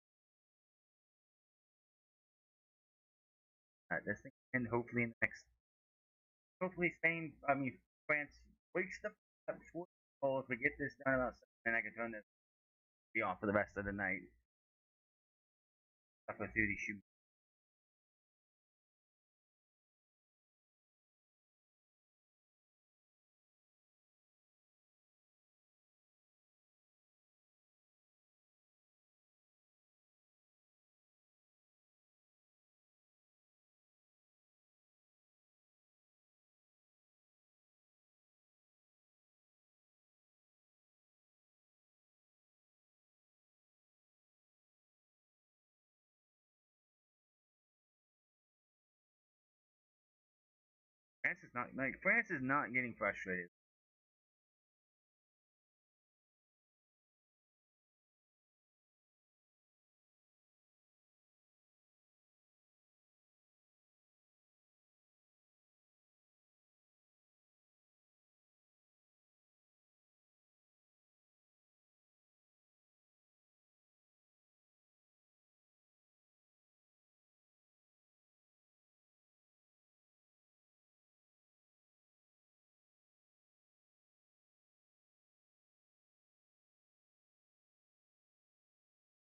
This thing, and hopefully in the next, hopefully Spain, I mean France, wakes the up. Well, if we get this done about 7, then I can turn this be off for the rest of the night. Suffer through these shoot. France is not getting frustrated.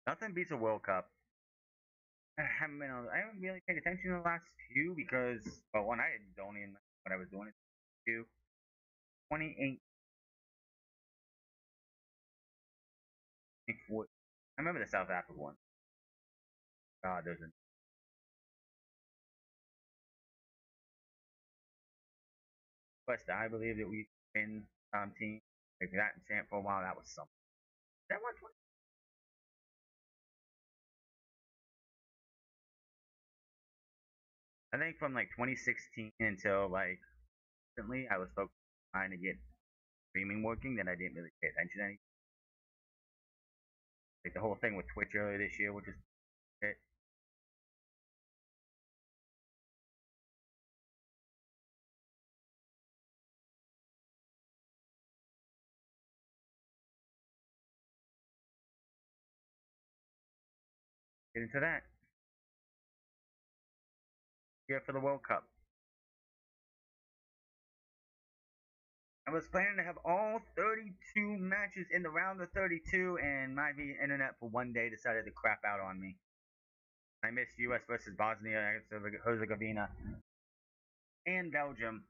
Nothing beats a World Cup. I haven't really paid attention to the last few because, well, one, I don't even know what I was doing. Two, 28, 24. I remember the South Africa one. God, there's a quest. I believe that we win team. Like that chant for a while, that was something. That one 20. I think from like 2016 until like recently, I was focused on trying to get streaming working that I didn't really pay attention to. Like the whole thing with Twitch earlier this year, which is it. Get into that. Here for the World Cup. I was planning to have all 32 matches in the round of 32, and my internet for one day decided to crap out on me. I missed U.S. versus Bosnia and Herzegovina and Belgium.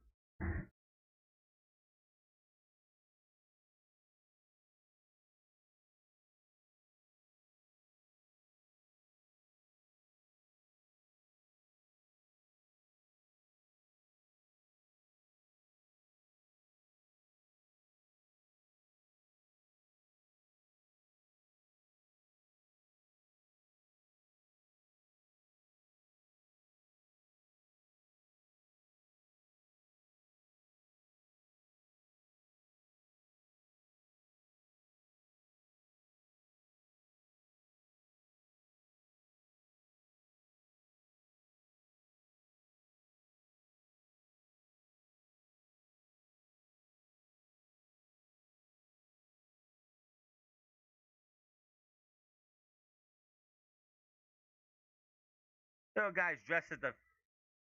There are guys dressed as the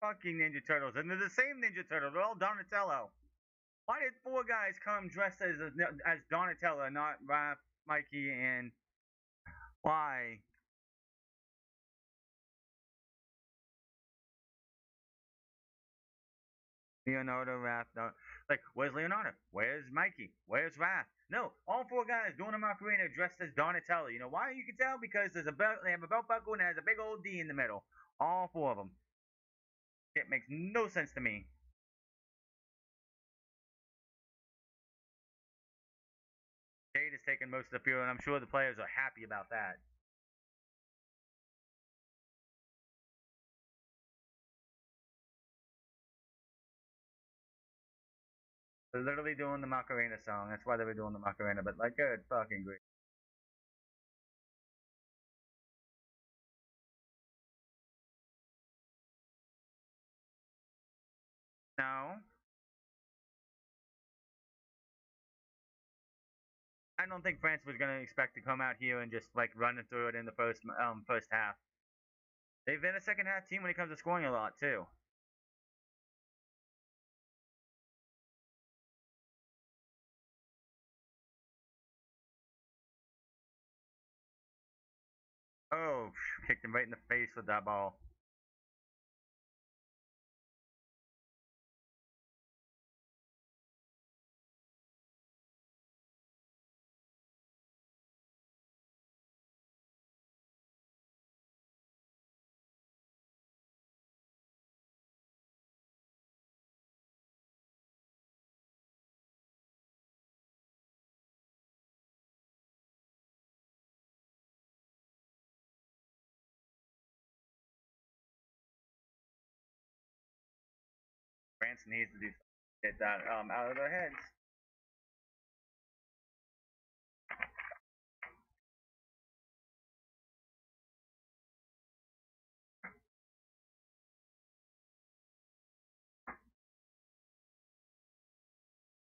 fucking Ninja Turtles, and they're the same Ninja Turtle. They're all Donatello. Why did four guys come dressed as Donatello, not Raph, Mikey, and why? Leonardo, Raph, no. Like, where's Leonardo? Where's Mikey? Where's Raph? No, all four guys doing a Macarena dressed as Donatello. You know why? You can tell because there's a belt. They have a belt buckle and it has a big old D in the middle. All four of them. It makes no sense to me. Jade is taking most of the field, and I'm sure the players are happy about that. They're literally doing the Macarena song. That's why they were doing the Macarena. But like, good fucking great. No, I don't think France was gonna expect to come out here and just like running through it in the first half. They've been a second half team when it comes to scoring a lot too. Oh, kicked him right in the face with that ball. France needs to do get that out of their heads.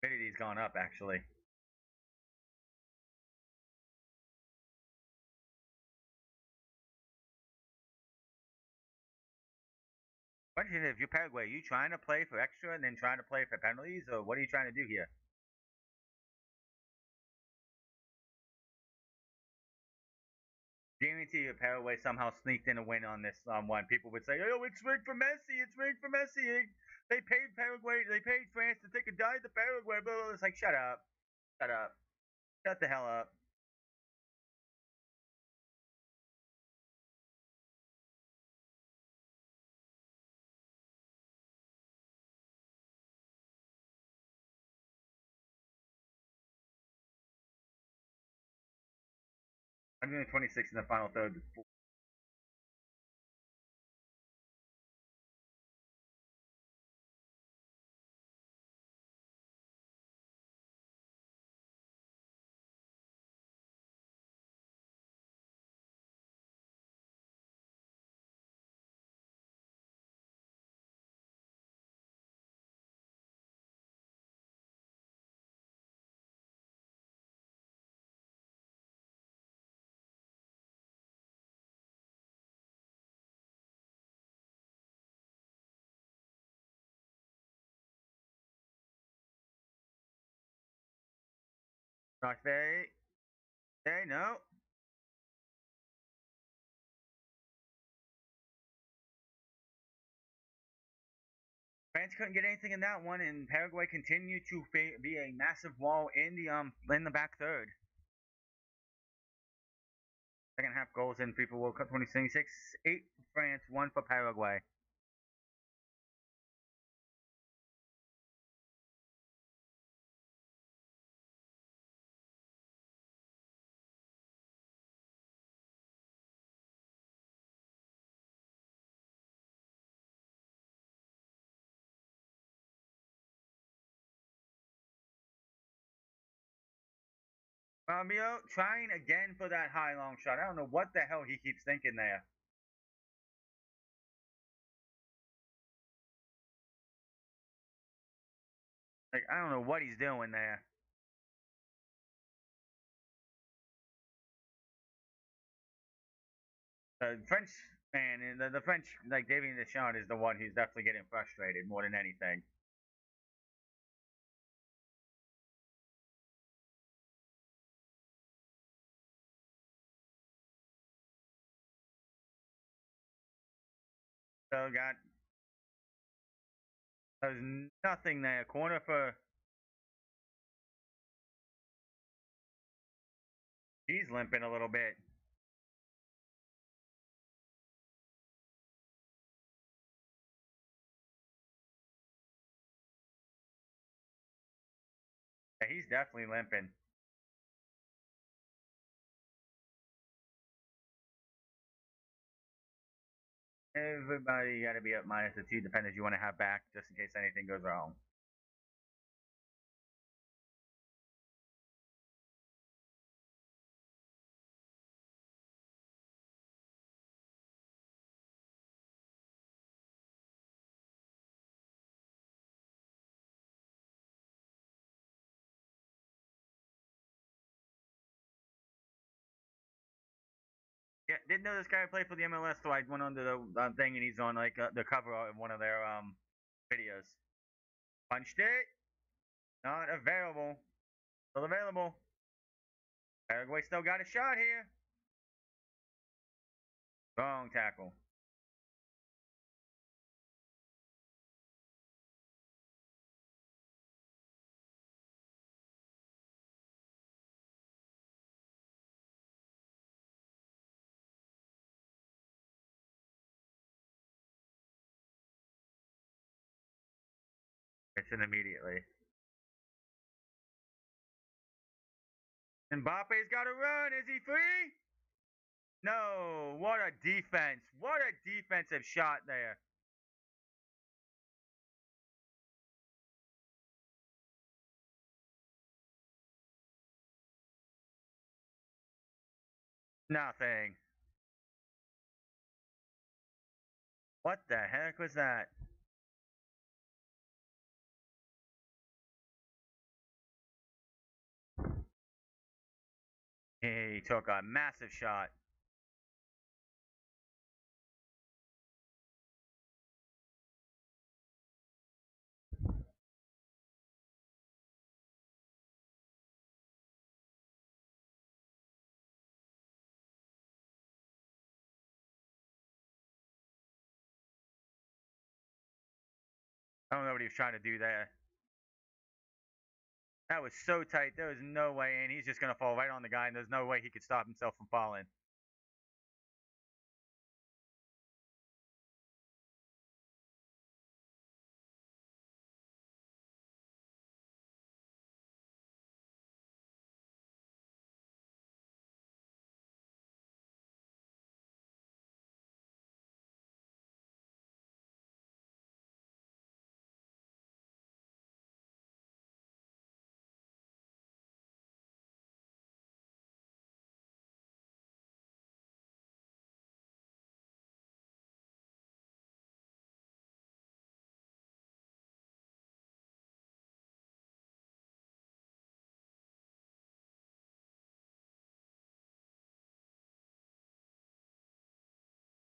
Humidity's gone up actually. Question: if you're Paraguay, are you trying to play for extra and then trying to play for penalties, or what are you trying to do here? Guarantee you Paraguay somehow sneaked in a win on this one. People would say, "Oh, it's rigged for Messi. It's rigged for Messi." They paid Paraguay. They paid France to take a dive to Paraguay. Blah, blah, blah. It's like, shut up, shut up, shut the hell up. 126 in the final third. They no. France couldn't get anything in that one, and Paraguay continued to be a massive wall in the back third. Second half goals in FIFA World Cup 2026, 8 for France, 1 for Paraguay. Fabio trying again for that high long shot. I don't know what the hell he keeps thinking there. Like, I don't know what he's doing there. The French man, the French, like, David Deschamps is the one who's definitely getting frustrated more than anything. So there's nothing there. Corner for, he's limping a little bit. Yeah, he's definitely limping. Everybody got to be up minus the 2 defenders you want to have back just in case anything goes wrong. Yeah, didn't know this guy played for the MLS, so I went on to the thing and he's on like the cover of one of their videos. Punched it. Not available. Still available. Paraguay still got a shot here. Wrong tackle. It's in immediately. Mbappe's got to run. Is he free? No. What a defense. What a defensive shot there. Nothing. What the heck was that? He took a massive shot. I don't know what he was trying to do there. That was so tight. There was no way, and he's just going to fall right on the guy, and there's no way he could stop himself from falling.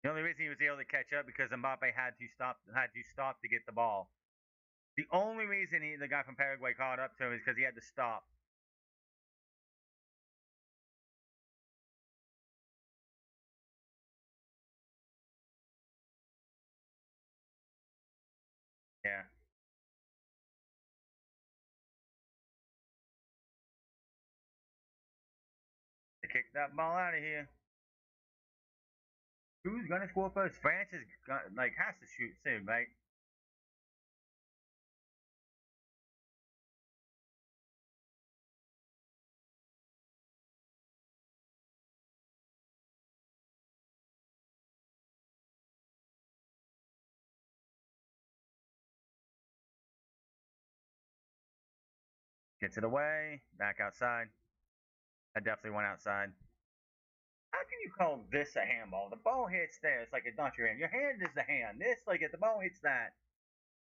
The only reason he was able to catch up because Mbappe had to stop to get the ball. The only reason the guy from Paraguay caught up to him is because he had to stop. Yeah. They kicked that ball out of here. Who's gonna score first? France is like has to shoot soon, right? Gets it away. Back outside. I definitely went outside. How can you call this a handball? The ball hits there. It's like it's not your hand. Your hand is the hand. This, like, if the ball hits that,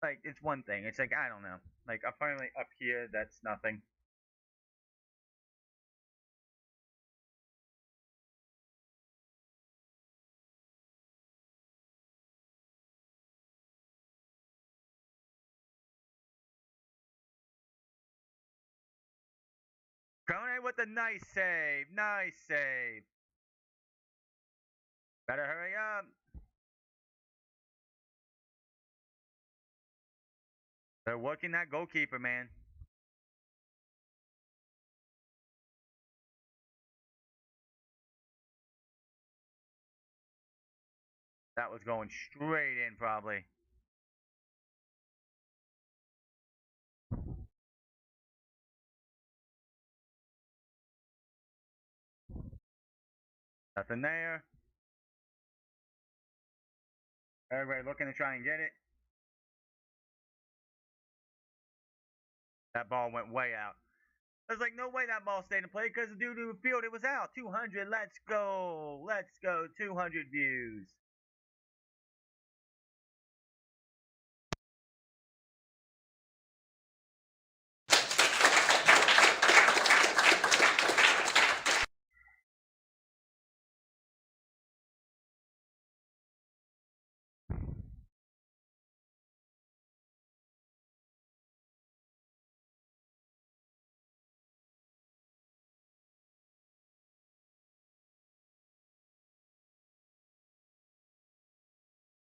like, it's one thing. It's like, I don't know. Like, apparently up here, that's nothing. Kone with a nice save. Nice save. Better hurry up. They're working that goalkeeper, man. That was going straight in, probably. Nothing there. Everybody looking to try and get it. That ball went way out. There's like no way that ball stayed in play because due to the field it was out. 200. Let's go. Let's go. 200 views.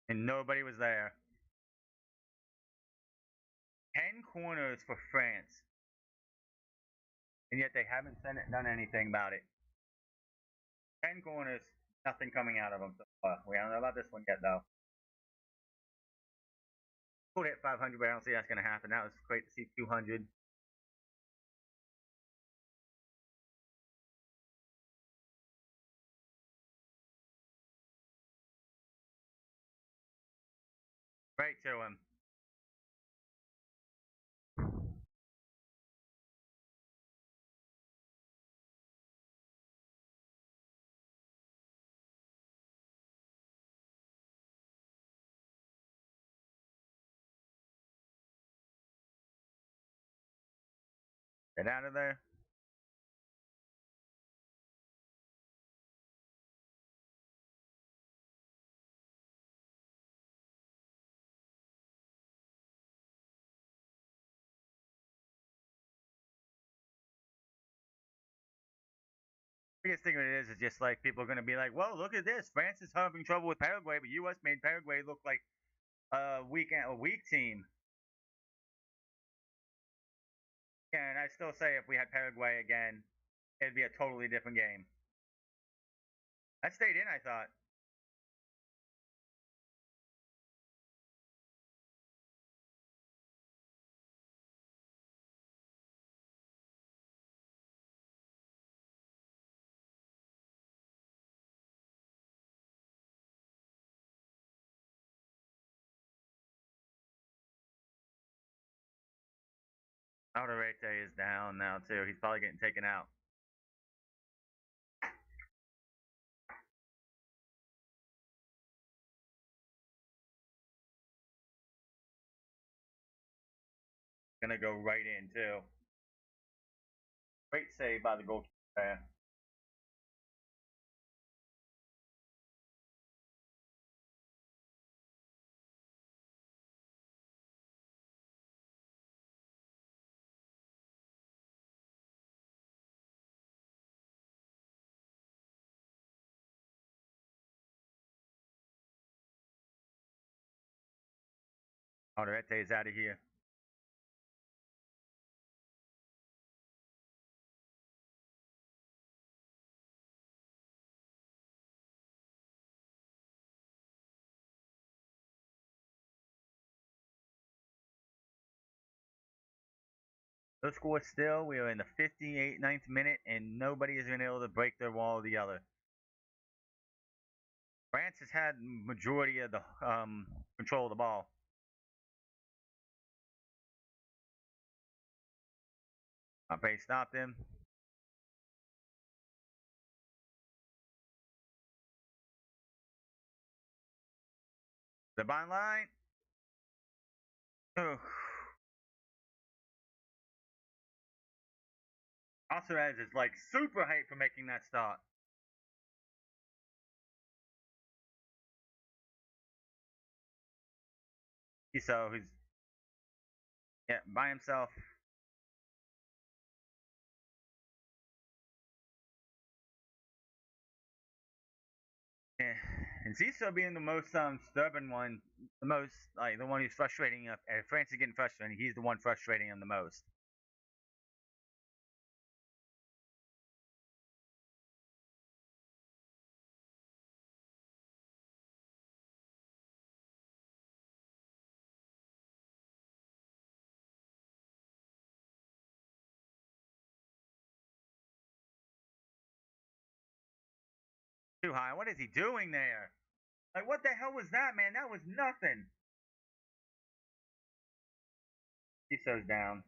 And nobody was there. 10 corners for France. And yet they haven't done anything about it. 10 corners, nothing coming out of them. So we don't know about this one yet, though. We'll hit 500, but I don't see that's going to happen. That was great to see 200. Right to him. Get out of there. Biggest thing of it is just like people are going to be like, "Well, look at this. France is having trouble with Paraguay, but U.S. made Paraguay look like a weak team." And I still say if we had Paraguay again, it'd be a totally different game. I stayed in, I thought. Alderete is down now too. He's probably getting taken out. Gonna go right in too. Great save by the goalkeeper. Alderete is out of here. No score still. We are in the 59th minute, and nobody has been able to break their wall together. France has had majority of the control of the ball. Mbappe stopped him. The byline. Oh. Alvarez is like super hyped for making that start. So he's by himself. Yeah. And Ziso being the most stubborn one, the most like the one who's frustrating. If France is getting frustrated, he's the one frustrating him the most. Too high. What is he doing there? Like, what the hell was that, man? That was nothing. Ziso's down.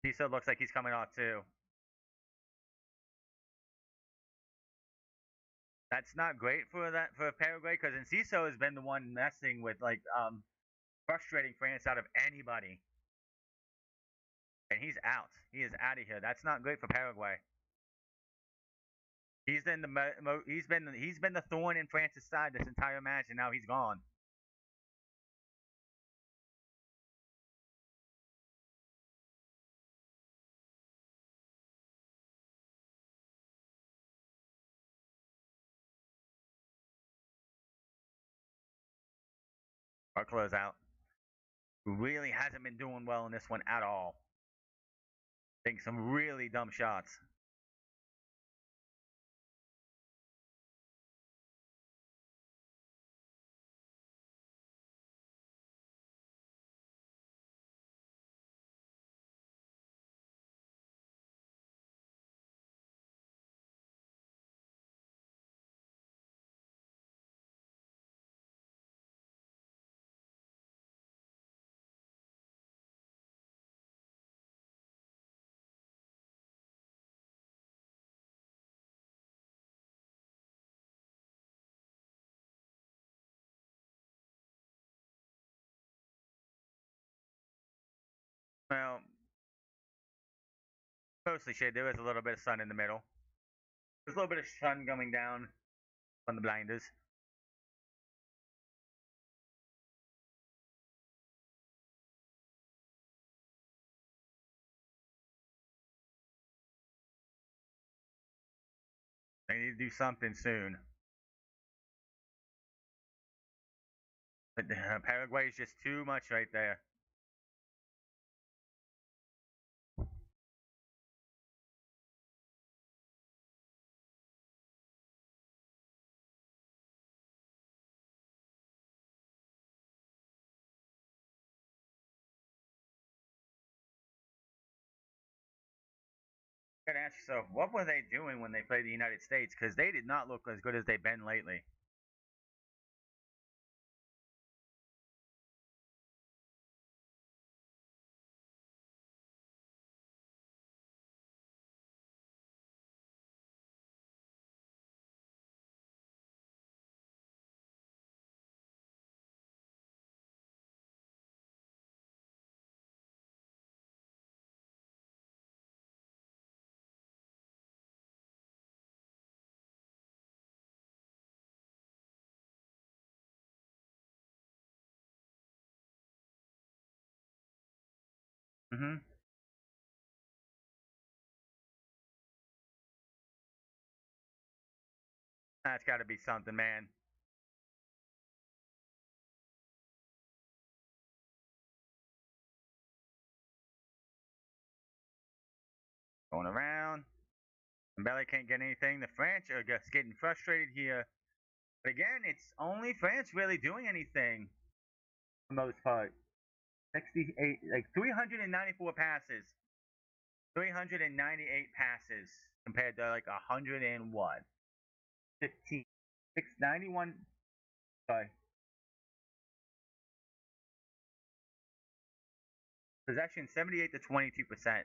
Ziso looks like he's coming off too. That's not great for Paraguay because Enciso has been the one messing with like frustrating France out of anybody, and he's out. He is out of here. That's not great for Paraguay. He's been the thorn in France's side this entire match, and now he's gone. Our closeout really hasn't been doing well in this one at all. Taking some really dumb shots. Well, mostly shade. There is a little bit of sun in the middle. There's a little bit of sun coming down on the blinders. They need to do something soon. But Paraguay is just too much right there. You gotta ask yourself, what were they doing when they played the United States? Because they did not look as good as they've been lately. Mm-hmm. That's got to be something, man. Going around. Mbele can't get anything. The French are just getting frustrated here. But again, it's only France really doing anything for the most part. 68, like 394 passes. 398 passes compared to like 100 and what? 15. 691. Sorry. Possession 78 to 22%.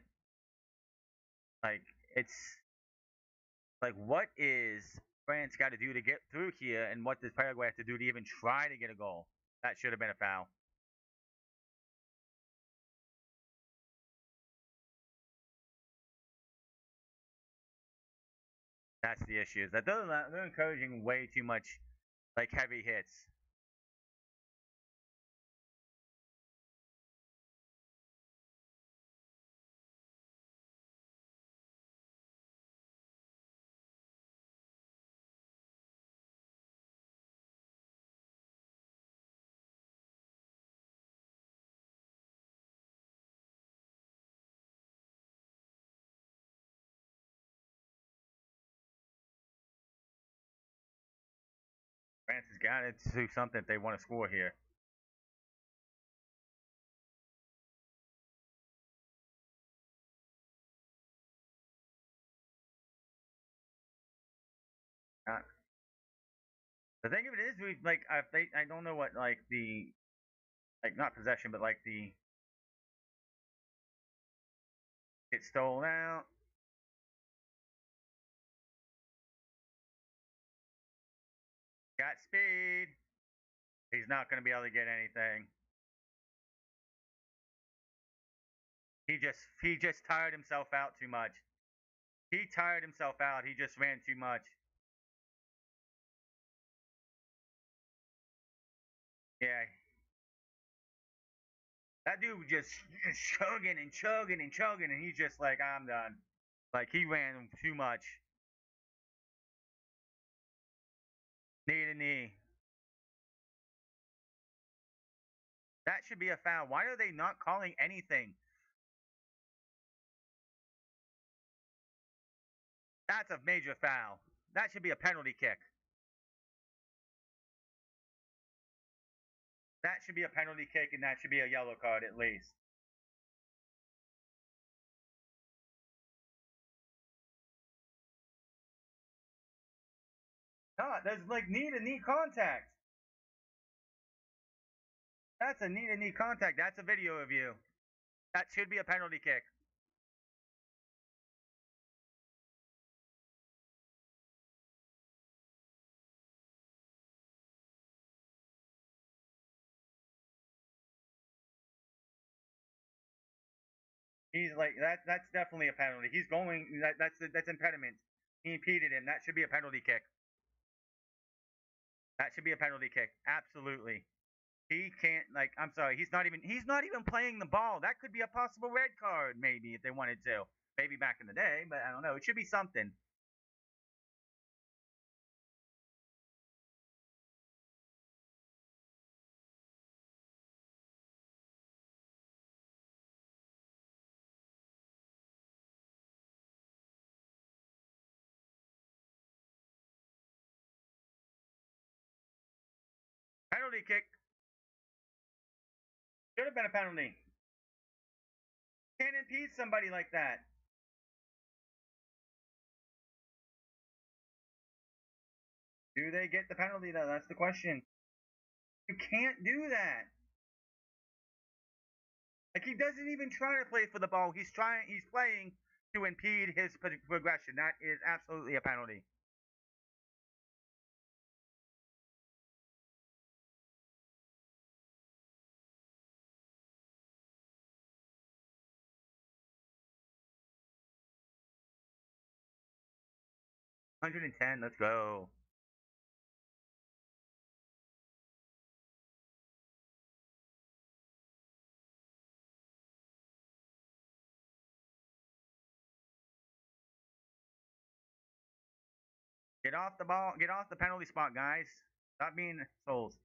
Like, it's like, what is France got to do to get through here, and what does Paraguay have to do to even try to get a goal? That should have been a foul. That's the issue. Is that they're encouraging way too much like heavy hits. France has got to do something if they want to score here. Uh, the thing of it is, we like I don't know what like the like not possession, but like the get stolen out. Got speed. He's not going to be able to get anything. He just tired himself out too much. He tired himself out. He just ran too much. Yeah, that dude was just chugging and chugging and chugging, and he's just like, I'm done. Like he ran too much. Knee to knee. That should be a foul. Why are they not calling anything? That's a major foul. That should be a penalty kick. That should be a penalty kick, and that should be a yellow card at least. No, there's like knee to knee contact. That's a knee to knee contact. That's a video review. That should be a penalty kick. He's like that. That's definitely a penalty. He's going. That's impediment. He impeded him. That should be a penalty kick. That should be a penalty kick. Absolutely. He can't like I'm sorry, he's not even playing the ball. That could be a possible red card, maybe, if they wanted to. Maybe back in the day, but I don't know. It should be something. Penalty kick. Should have been a penalty. Can't impede somebody like that. Do they get the penalty though? That's the question. You can't do that. Like he doesn't even try to play for the ball. He's playing to impede his progression. That is absolutely a penalty. One 110. Let's go. Get off the ball. Get off the penalty spot, guys. Stop being souls.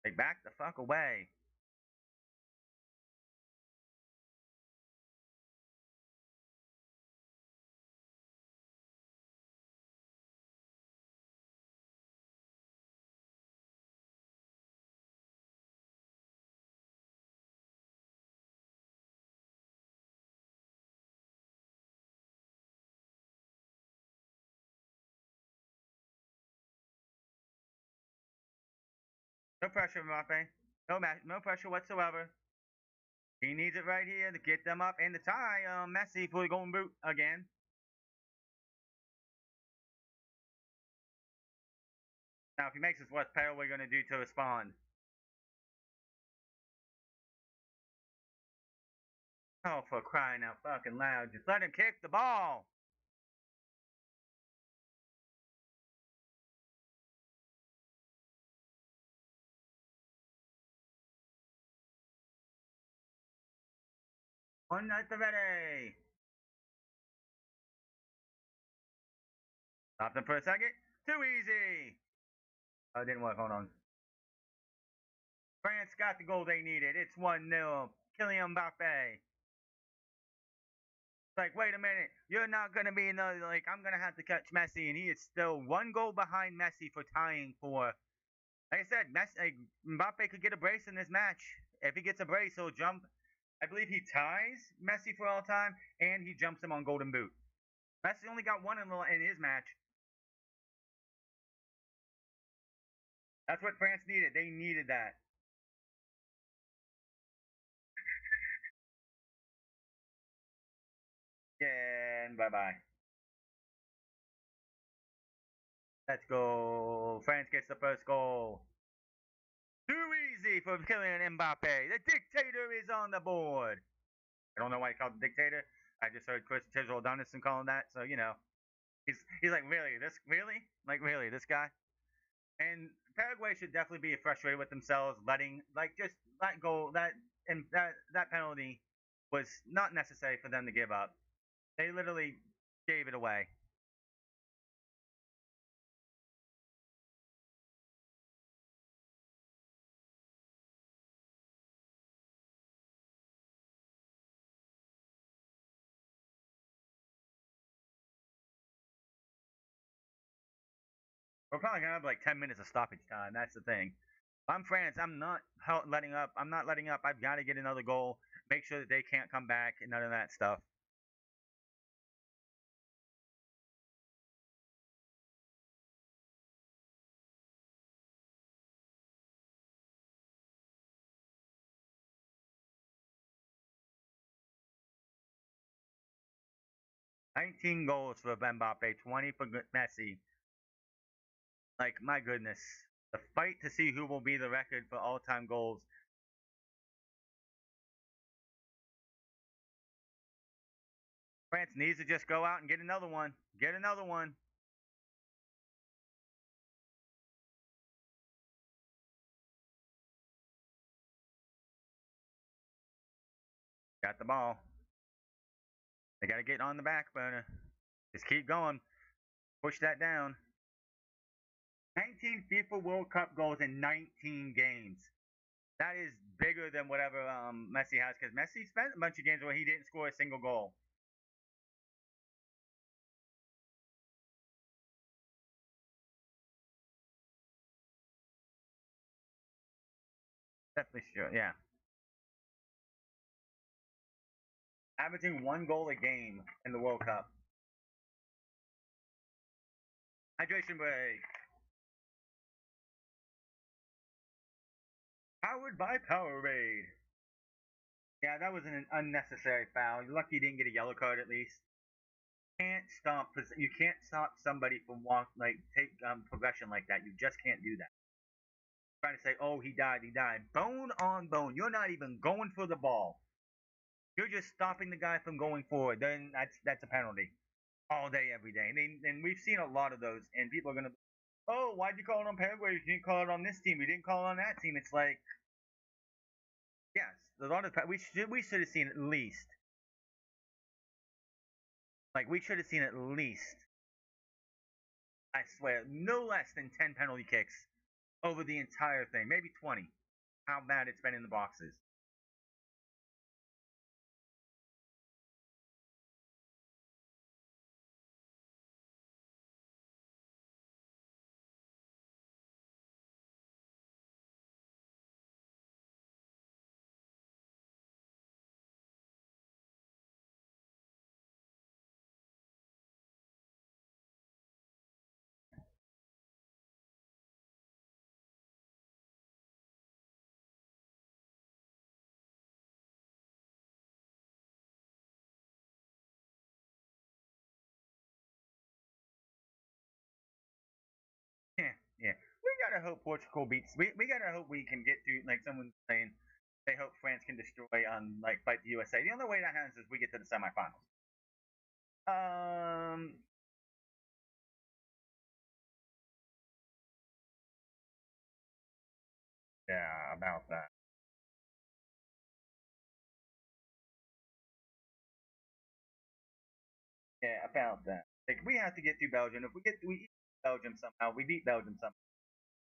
Like, back the fuck away. No pressure, Mbappe. No pressure whatsoever. He needs it right here to get them up and to tie Messi for the golden boot again. Now, if he makes this, what's Paraguay going to do to respond? Oh, for crying out fucking loud. Just let him kick the ball. One at the ready. Stop them for a second. Too easy. Oh, it didn't work. Hold on. France got the goal they needed. It's 1-0. Kylian Mbappe. Like, wait a minute, you're not gonna be another. Like, I'm gonna have to catch Messi, and he is still one goal behind Messi for tying for. Like I said, Mbappe could get a brace in this match. If he gets a brace, he'll jump. I believe he ties Messi for all time, and he jumps him on Golden Boot. Messi only got one in his match. That's what France needed. They needed that. And bye bye. Let's go. France gets the first goal. Too easy for Kylian Mbappe. The dictator is on the board. I don't know why he called the dictator. I just heard Chris Chisel Donaldson calling that, so you know, he's like, really this guy. And Paraguay should definitely be frustrated with themselves, letting just let go that penalty was not necessary for them to give up. They literally gave it away. We're probably gonna have like 10 minutes of stoppage time. That's the thing. If I'm France, I'm not letting up. I'm not letting up. I've got to get another goal. Make sure that they can't come back and none of that stuff. – 19 goals for Mbappe, 20 for Messi. Like, my goodness. The fight to see who will be the record for all-time goals. France needs to just go out and get another one. Get another one. Got the ball. They got to get on the back burner. Just keep going. Push that down. 19 FIFA World Cup goals in 19 games. That is bigger than whatever Messi has, because Messi spent a bunch of games where he didn't score a single goal. Definitely sure, yeah. Averaging one goal a game in the World Cup. Hydration break. Powered by Powerade. Yeah, that was an unnecessary foul. You're lucky you didn't get a yellow card at least. You can't stop somebody from take progression like that. You just can't do that. Trying to say, oh, he died. Bone on bone. You're not even going for the ball. You're just stopping the guy from going forward. Then that's a penalty all day, every day. And we've seen a lot of those. And people are gonna, oh, why'd you call it on Paraguay? You didn't call it on this team. We didn't call it on that team. It's like, yes, a lot of we should have seen at least Like, we should have seen at least, I swear, no less than 10 penalty kicks over the entire thing. Maybe 20. How bad it's been in the boxes. Yeah, yeah. We gotta hope Portugal beats. We gotta hope we can get through. Like someone's saying, they hope France can destroy like fight the USA. The only way that happens is we get to the semifinals. Um, yeah, about that. Yeah, about that. Like we have to get through Belgium. If we beat Belgium somehow, we beat Belgium somehow.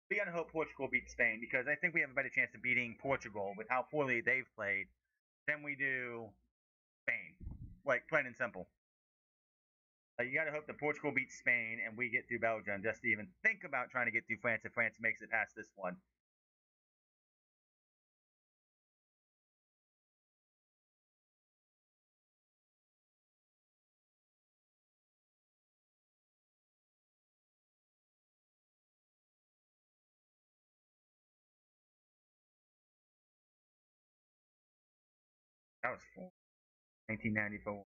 We gotta hope Portugal beats Spain because I think we have a better chance of beating Portugal with how poorly they've played than we do Spain. Like plain and simple. You got to hope that Portugal beats Spain and we get through Belgium just to even think about trying to get through France if France makes it past this one. That was 1994.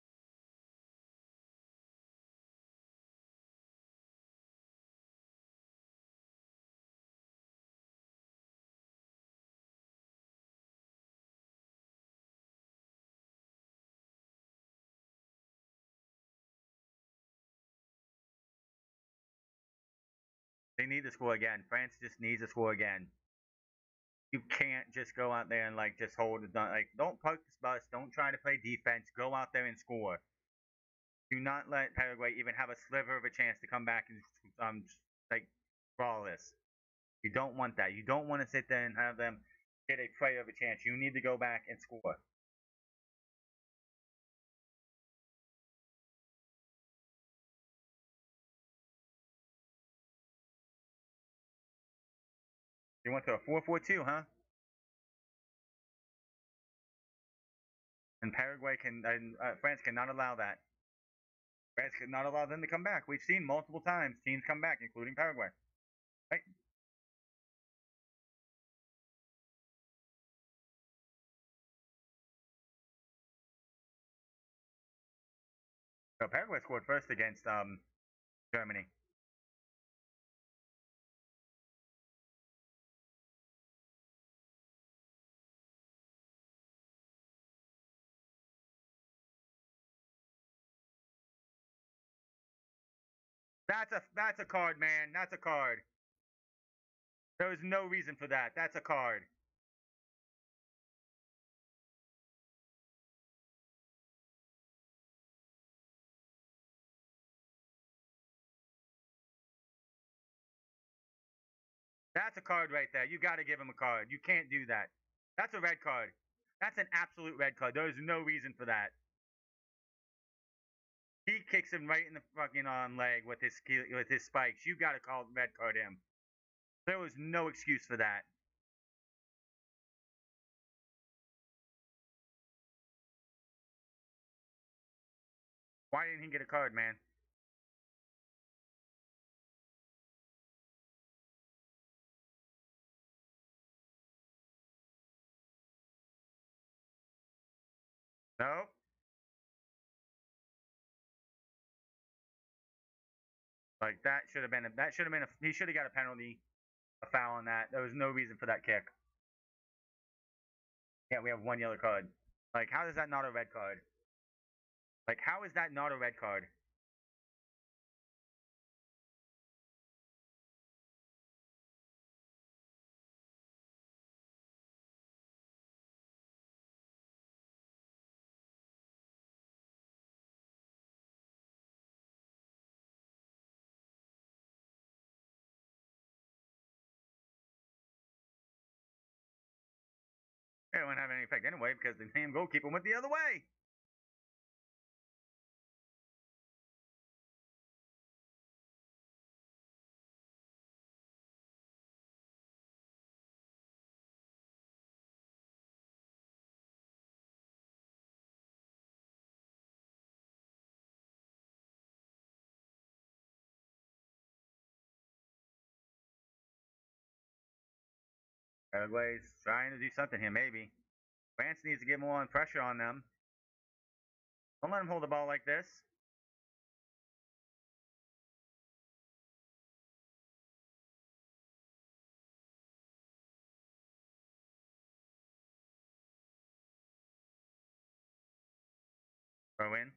They need to score again. France just needs to score again. You can't just go out there and like just hold it. Like don't poke this bus. Don't try to play defense. Go out there and score. Do not let Paraguay even have a sliver of a chance to come back and like brawl this. You don't want that. You don't want to sit there and have them get a play of a chance. You need to go back and score. You went to a 4-4-2, huh? And Paraguay can and France cannot allow that. France cannot allow them to come back. We've seen multiple times teams come back, including Paraguay. Right? So Paraguay scored first against Germany. That's a card, man. That's a card. There was no reason for that. That's a card. That's a card right there. You got to give him a card. You can't do that. That's a red card. That's an absolute red card. There is no reason for that. He kicks him right in the fucking leg with his spikes. You got to call red card him. There was no excuse for that. Why didn't he get a card, man? No. Like that should have been he should have got a penalty, a foul on that. There was no reason for that kick. Yeah, we have one yellow card. Like how is that not a red card? Like how is that not a red card? it wouldn't have any effect anyway because the damn goalkeeper went the other way. Paraguay's trying to do something here, maybe. France needs to get more on pressure on them. Don't let them hold the ball like this. Throw in.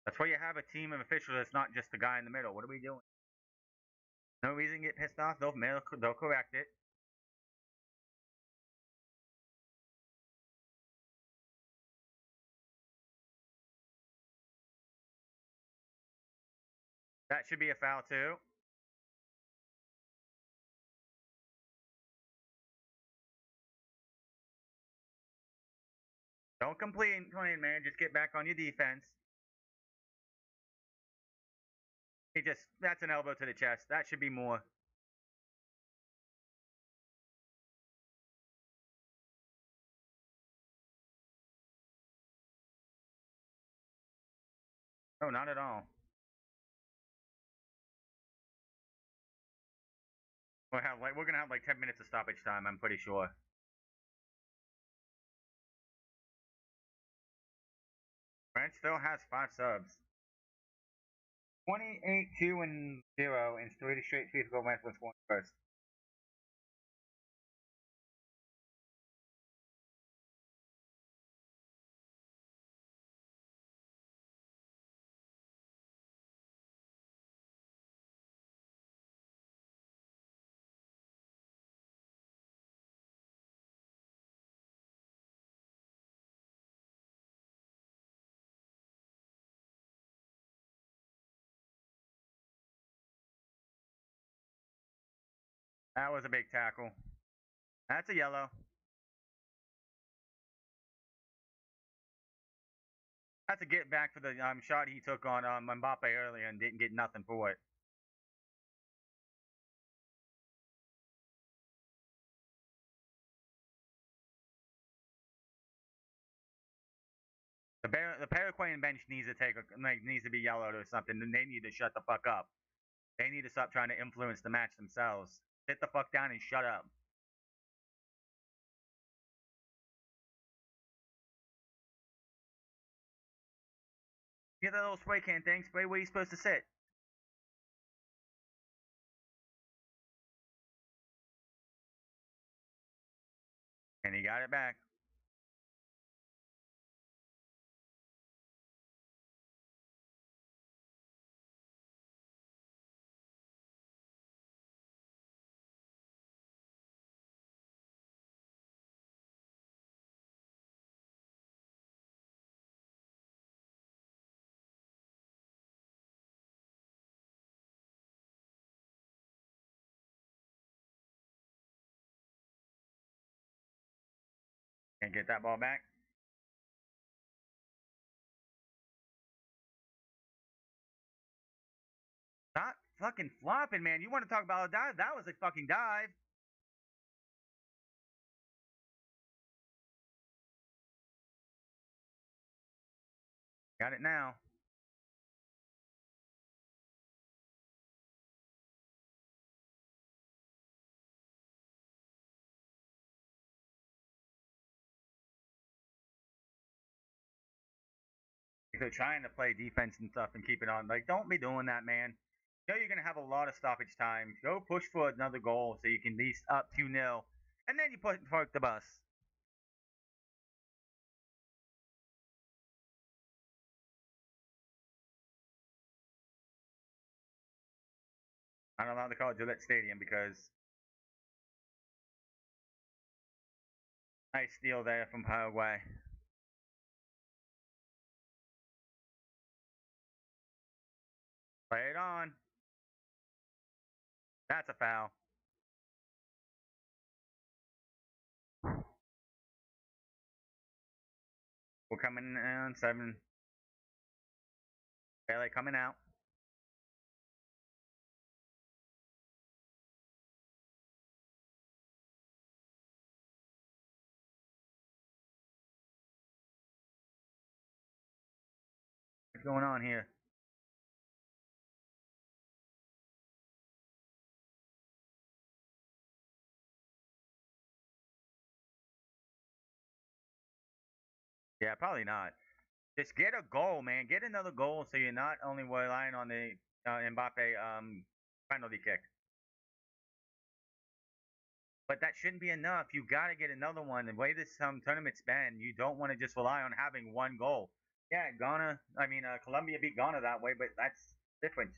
That's why you have a team of officials that's not just the guy in the middle. What are we doing? No reason to get pissed off. They'll correct it. That should be a foul too. Don't complain, man. Just get back on your defense. That's an elbow to the chest. That should be more. No, not at all. We're gonna have like 10 minutes of stoppage time. I'm pretty sure. France still has 5 subs. 28, 2, and 0 in 3 straight FIFA goal match with one first. That was a big tackle. That's a yellow. That's a get back for the shot he took on Mbappe earlier and didn't get nothing for it. The Paraguayan bench needs to needs to be yellowed or something. And they need to shut the fuck up. They need to stop trying to influence the match themselves. Sit the fuck down and shut up. Get that little spray can thing. Spray where you're supposed to sit. And he got it back. And get that ball back. Stop fucking flopping, man. You want to talk about a dive? That was a fucking dive. Got it now. They're trying to play defense and stuff and keep it on. Like, don't be doing that, man. You know you're gonna have a lot of stoppage time. Go push for another goal so you can be up 2-0, and then you park the bus. I'm not allowed to call it Gillette Stadium because Nice steal there from Paraguay. Play it on. That's a foul. We're coming in 7. Barely coming out. What's going on here? Yeah, probably not. Just get a goal, man. Get another goal so you're not only relying on the Mbappe penalty kick. But that shouldn't be enough. You got to get another one. The way this tournament's been, you don't want to just rely on having one goal. Yeah, Colombia beat Ghana that way, but that's different.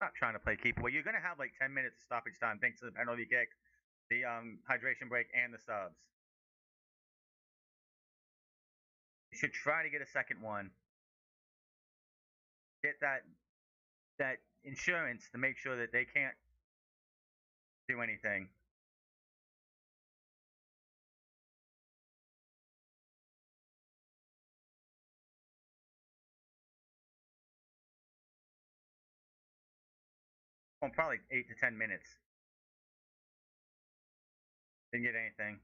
Not trying to play keeper. Well, you're going to have like 10 minutes of stoppage time thanks to the penalty kick, the hydration break, and the subs. You should try to get a second one. Get that insurance to make sure that they can't do anything. Well, probably 8 to 10 minutes. Didn't get anything.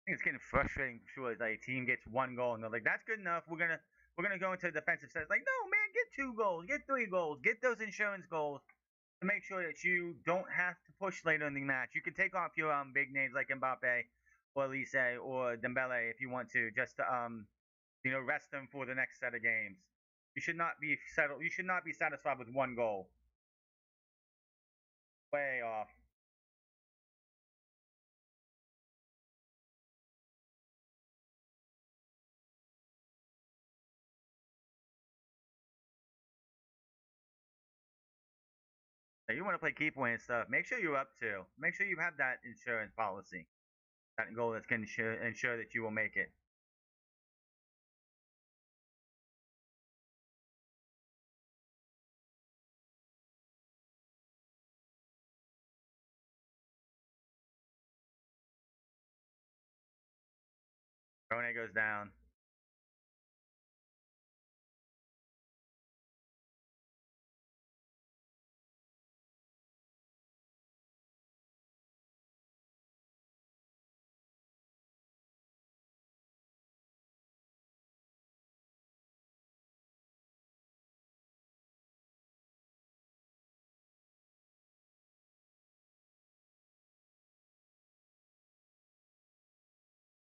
It's getting frustrating. Sure, like team gets one goal and they're like, "That's good enough. We're gonna go into the defensive set." It's like, no, man, get 2 goals, get 3 goals, get those insurance goals to make sure that you don't have to push later in the match. You can take off your big names like Mbappe or Elise or Dembele if you want to, just to rest them for the next set of games. You should not be settled. You should not be satisfied with 1 goal. Way off. Now, you want to play keep away and stuff. Make sure you're up to. Make sure you have that insurance policy, that goal that's going to ensure that you will make it. Rone goes down.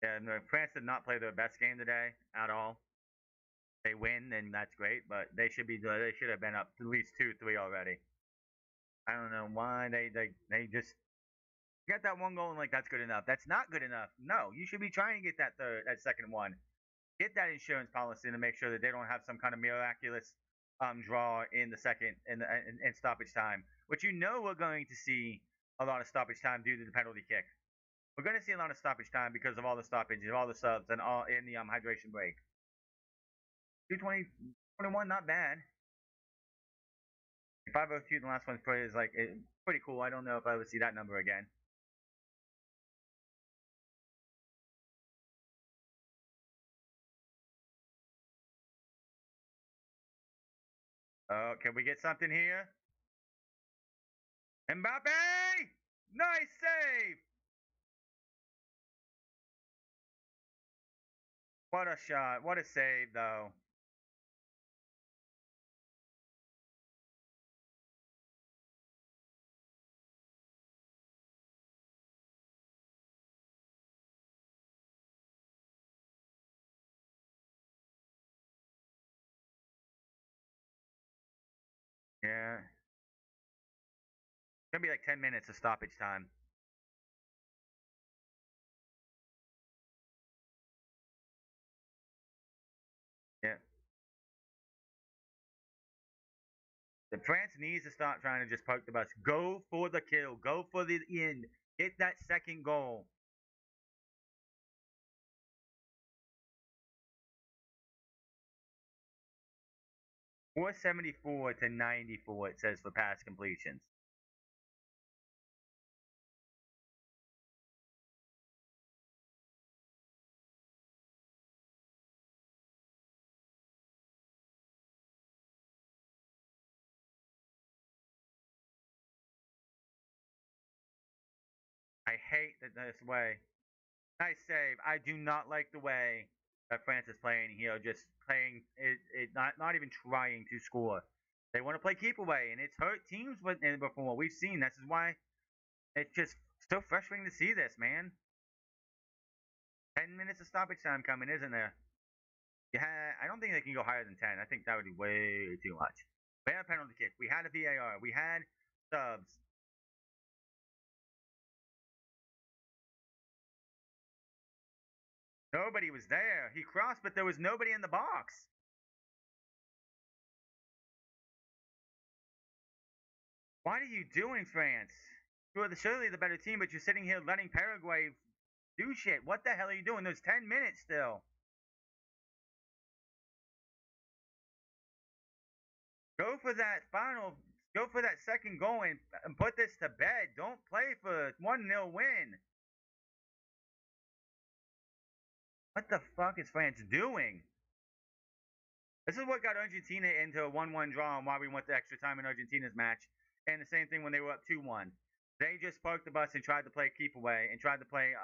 Yeah, no, France did not play their best game today at all. They win, and that's great, but they should have been up at least 2-3 already. I don't know why they just get that 1 goal and like that's good enough. That's not good enough. No, you should be trying to get that second one. Get that insurance policy to make sure that they don't have some kind of miraculous draw in the second in stoppage time. Which we're going to see a lot of stoppage time due to the penalty kick. We're going to see a lot of stoppage time because of all the stoppages, all the subs, and all in the hydration break. 220, 21, not bad. 502, the last one's pretty, is like pretty cool. I don't know if I would see that number again. Oh, can we get something here? Mbappe! Nice save! What a shot. What a save, though. Yeah. It's gonna be like 10 minutes of stoppage time. Yeah. The France needs to stop trying to just poke the bus. Go for the kill. Go for the end. Get that second goal. .474 to 94, it says for pass completions. I hate that this way. Nice save. I do not like the way that France is playing here. Just playing it not even trying to score. They want to play keep away, and it's hurt teams. But from what we've seen, this is why it's just so frustrating to see this, man. 10 minutes of stoppage time coming, isn't there? Yeah, I don't think they can go higher than 10. I think that would be way too much. We had a penalty kick. We had a VAR. We had subs. Nobody was there. He crossed, but there was nobody in the box. What are you doing, France? You're surely the better team, but you're sitting here letting Paraguay do shit. What the hell are you doing? There's 10 minutes still. Go for that final. Go for that second goal and put this to bed. Don't play for 1-0 win. What the fuck is France doing? This is what got Argentina into a 1-1 draw and why we went to extra time in Argentina's match. And the same thing when they were up 2-1. They just parked the bus and tried to play keep away and tried to play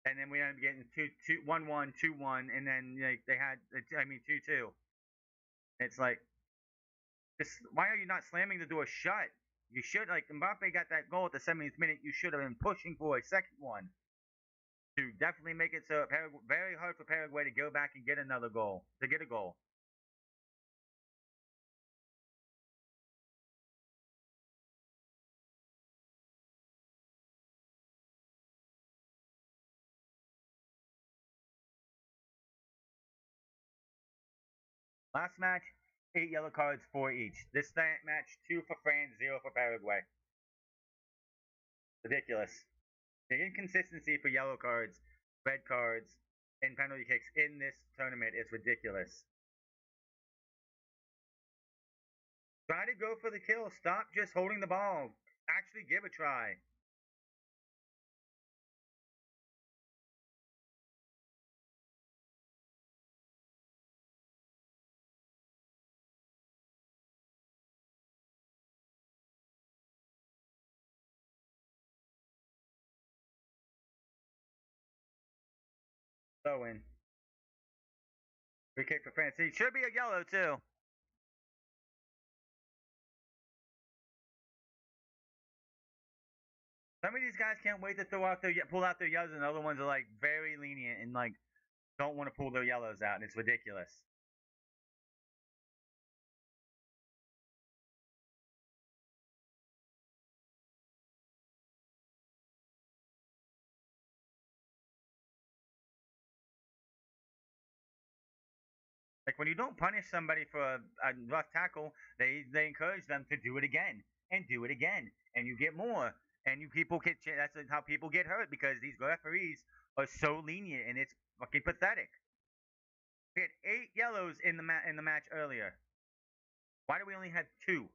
and then we ended up getting 1-1, 2-1, and then they had 2-2. It's like, just why are you not slamming the door shut? You should, like, Mbappe got that goal at the 70th minute. You should have been pushing for a second one to definitely make it so very hard for Paraguay to go back and get another goal, to get a goal. Last match, 8 yellow cards, 4 each. This match, 2 for France, 0 for Paraguay. Ridiculous. The inconsistency for yellow cards, red cards, and penalty kicks in this tournament is ridiculous. Try to go for the kill. Stop just holding the ball. Actually give a try. So in. Free kick for France. He should be a yellow too. Some of these guys can't wait to pull out their yellows, and other ones are like very lenient and like don't want to pull their yellows out, and it's ridiculous. Like when you don't punish somebody for a rough tackle, they encourage them to do it again and do it again, and you get more, and you people get that's how people get hurt because these referees are so lenient, and it's fucking pathetic. We had 8 yellows in the match earlier. Why do we only have 2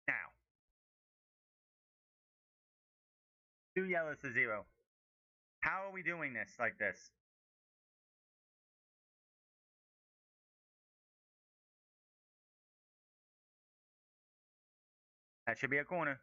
now? 2 yellows to 0. How are we doing this like this? That should be a corner.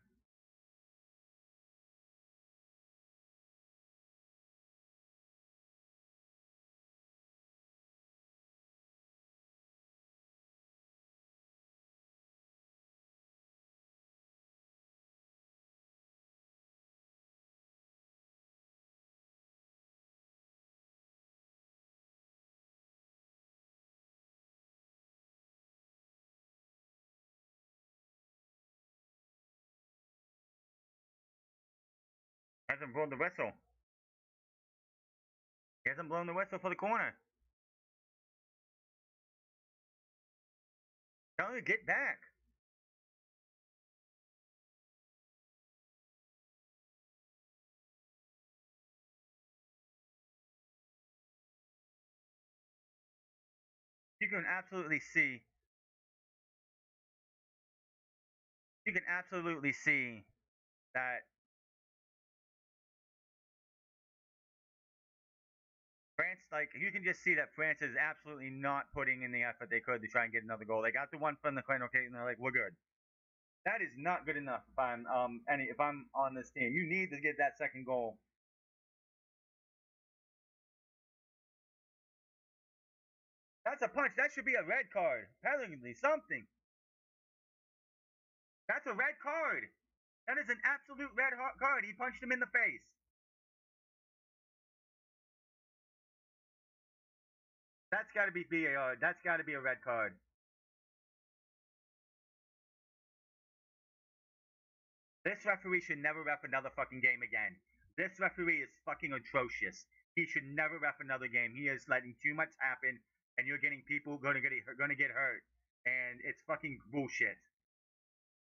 Hasn't blown the whistle. He hasn't blown the whistle for the corner. Tell him to get back. You can absolutely see. You can absolutely see that France, like you can just see that France is absolutely not putting in the effort they could to try and get another goal. They got the one from the corner, okay, and they're like, we're good. That is not good enough. If I'm on this team, you need to get that second goal. That's a punch. That should be a red card. Apparently, something. That's a red card. That is an absolute red card. He punched him in the face. That's got to be VAR. That's got to be a red card. This referee should never ref another fucking game again. This referee is fucking atrocious. He should never ref another game. He is letting too much happen, and you're getting people gonna get hurt, and it's fucking bullshit.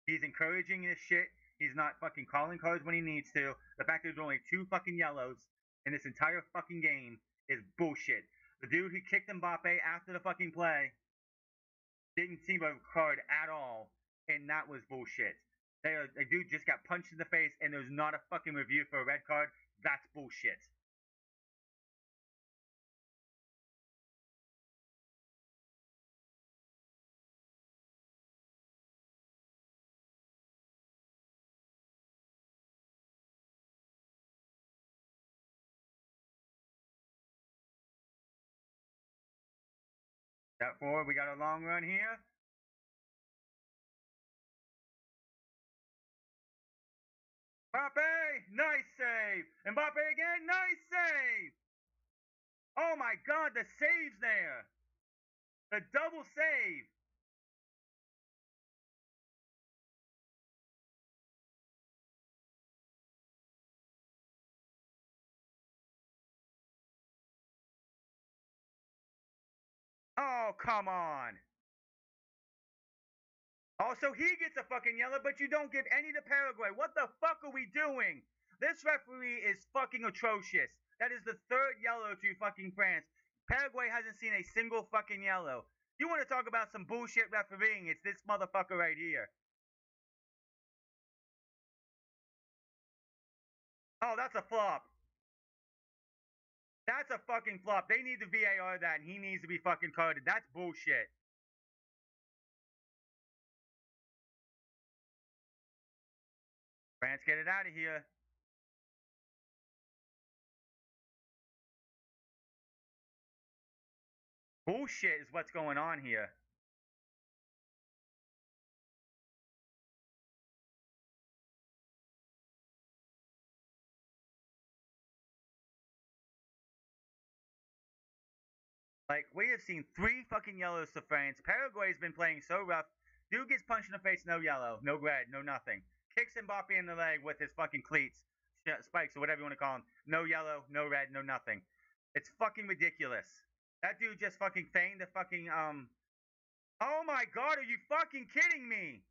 He's encouraging this shit. He's not fucking calling cards when he needs to. The fact that there's only two fucking yellows in this entire fucking game is bullshit. The dude who kicked Mbappe after the fucking play didn't see a card at all, and that was bullshit. The dude just got punched in the face, and there's not a fucking review for a red card. That's bullshit. That forward, we got a long run here. Mbappe, nice save. Mbappe again, nice save. Oh my god, the saves there. The double save. Oh, come on. Also, he gets a fucking yellow, but you don't give any to Paraguay. What the fuck are we doing? This referee is fucking atrocious. That is the third yellow to fucking France. Paraguay hasn't seen a single fucking yellow. You want to talk about some bullshit refereeing? It's this motherfucker right here. Oh, that's a flop. That's a fucking flop. They need to VAR that, and he needs to be fucking carded. That's bullshit. France, get it out of here. Bullshit is what's going on here. Like, we have seen three fucking yellows to France. Paraguay's been playing so rough. Dude gets punched in the face, no yellow, no red, no nothing. Kicks Mbappe in the leg with his fucking cleats, spikes, or whatever you want to call them. No yellow, no red, no nothing. It's fucking ridiculous. That dude just fucking feigned the fucking. Oh my god, are you fucking kidding me?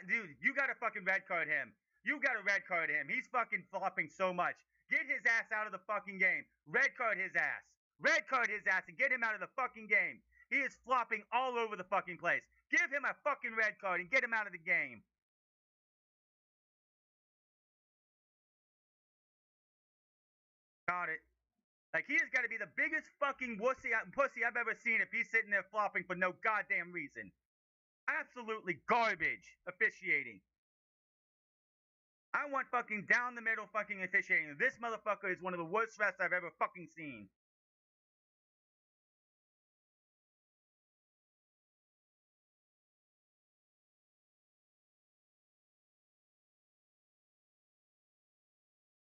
Dude, you gotta fucking red card him. You gotta red card him. He's fucking flopping so much. Get his ass out of the fucking game. Red card his ass. Red card his ass and get him out of the fucking game. He is flopping all over the fucking place. Give him a fucking red card and get him out of the game. Got it. Like, he has got to be the biggest fucking pussy I've ever seen if he's sitting there flopping for no goddamn reason. Absolutely garbage officiating. I want fucking down the middle fucking officiating. This motherfucker is one of the worst refs I've ever fucking seen.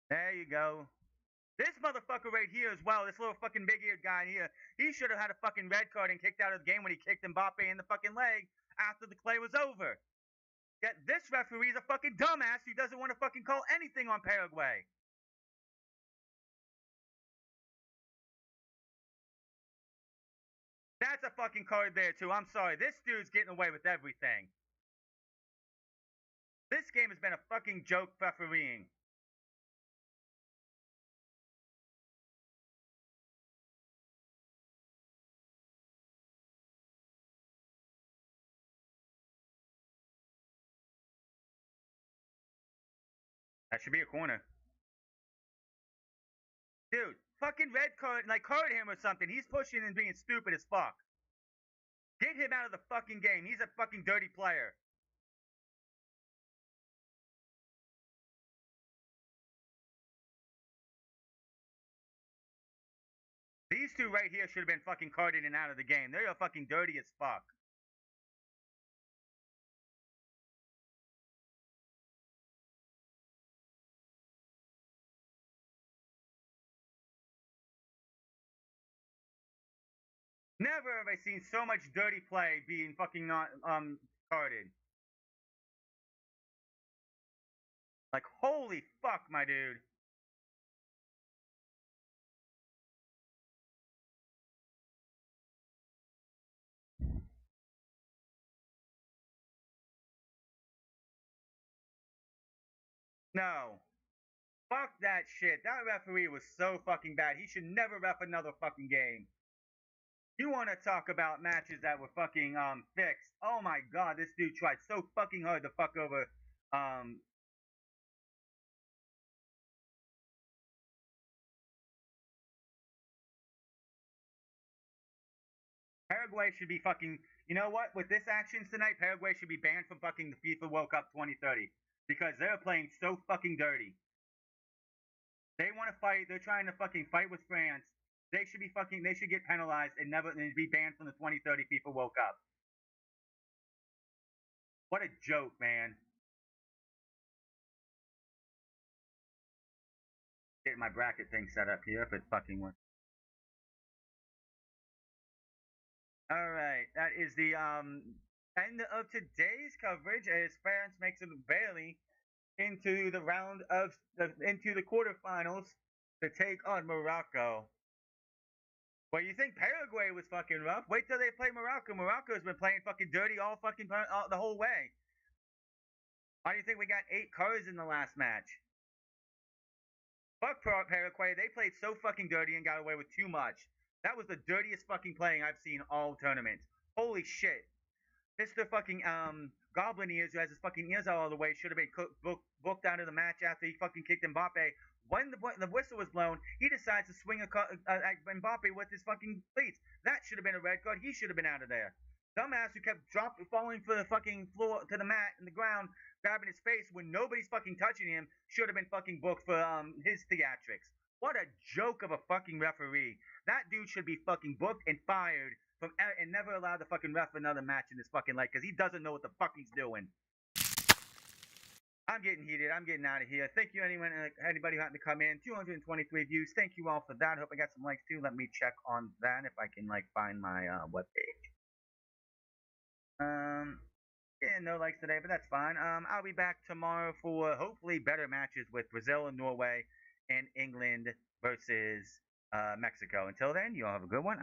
There you go. This motherfucker right here as well, this little fucking big-eared guy here, he should have had a fucking red card and kicked out of the game when he kicked Mbappe in the fucking leg after the play was over. Yet this referee's a fucking dumbass who doesn't want to fucking call anything on Paraguay. That's a fucking card there too. I'm sorry. This dude's getting away with everything. This game has been a fucking joke refereeing. That should be a corner. Dude, fucking red card, like card him or something. He's pushing and being stupid as fuck. Get him out of the fucking game. He's a fucking dirty player. These two right here should have been fucking carded and out of the game. They're fucking dirty as fuck. Never have I seen so much dirty play being fucking not carded. Like holy fuck, my dude. No. Fuck that shit. That referee was so fucking bad. He should never ref another fucking game. You want to talk about matches that were fucking fixed? Oh my god, this dude tried so fucking hard to fuck over Paraguay should be fucking. You know what? With this actions tonight, Paraguay should be banned from fucking the FIFA World Cup 2030 because they're playing so fucking dirty. They want to fight. They're trying to fucking fight with France. They should be fucking. They should get penalized and never and be banned from the 2030 FIFA World Cup. What a joke, man. Get my bracket thing set up here if it fucking works. All right, that is the end of today's coverage as France makes it barely into the round of into the quarterfinals to take on Morocco. Well, you think Paraguay was fucking rough? Wait till they play Morocco. Morocco's been playing fucking dirty all fucking the whole way. Why do you think we got 8 cards in the last match? Fuck Paraguay. They played so fucking dirty and got away with too much. That was the dirtiest fucking playing I've seen all tournament. Holy shit. Mr. fucking Goblin Ears, who has his fucking ears out all the way, should have been booked out of the match after he fucking kicked Mbappe. When the whistle was blown, he decides to swing at Mbappe with his fucking cleats. That should have been a red card. He should have been out of there. Dumbass who kept falling for the fucking floor to the mat and the ground, grabbing his face when nobody's fucking touching him, should have been fucking booked for his theatrics. What a joke of a fucking referee. That dude should be fucking booked and fired from and never allowed to fucking ref another match in his fucking life because he doesn't know what the fuck he's doing. I'm getting heated. I'm getting out of here. Thank you, anybody who happened to come in. 223 views. Thank you all for that. Hope I got some likes too. Let me check on that if I can find my webpage. Yeah, no likes today, but that's fine. I'll be back tomorrow for hopefully better matches with Brazil and Norway and England versus Mexico. Until then, you all have a good one.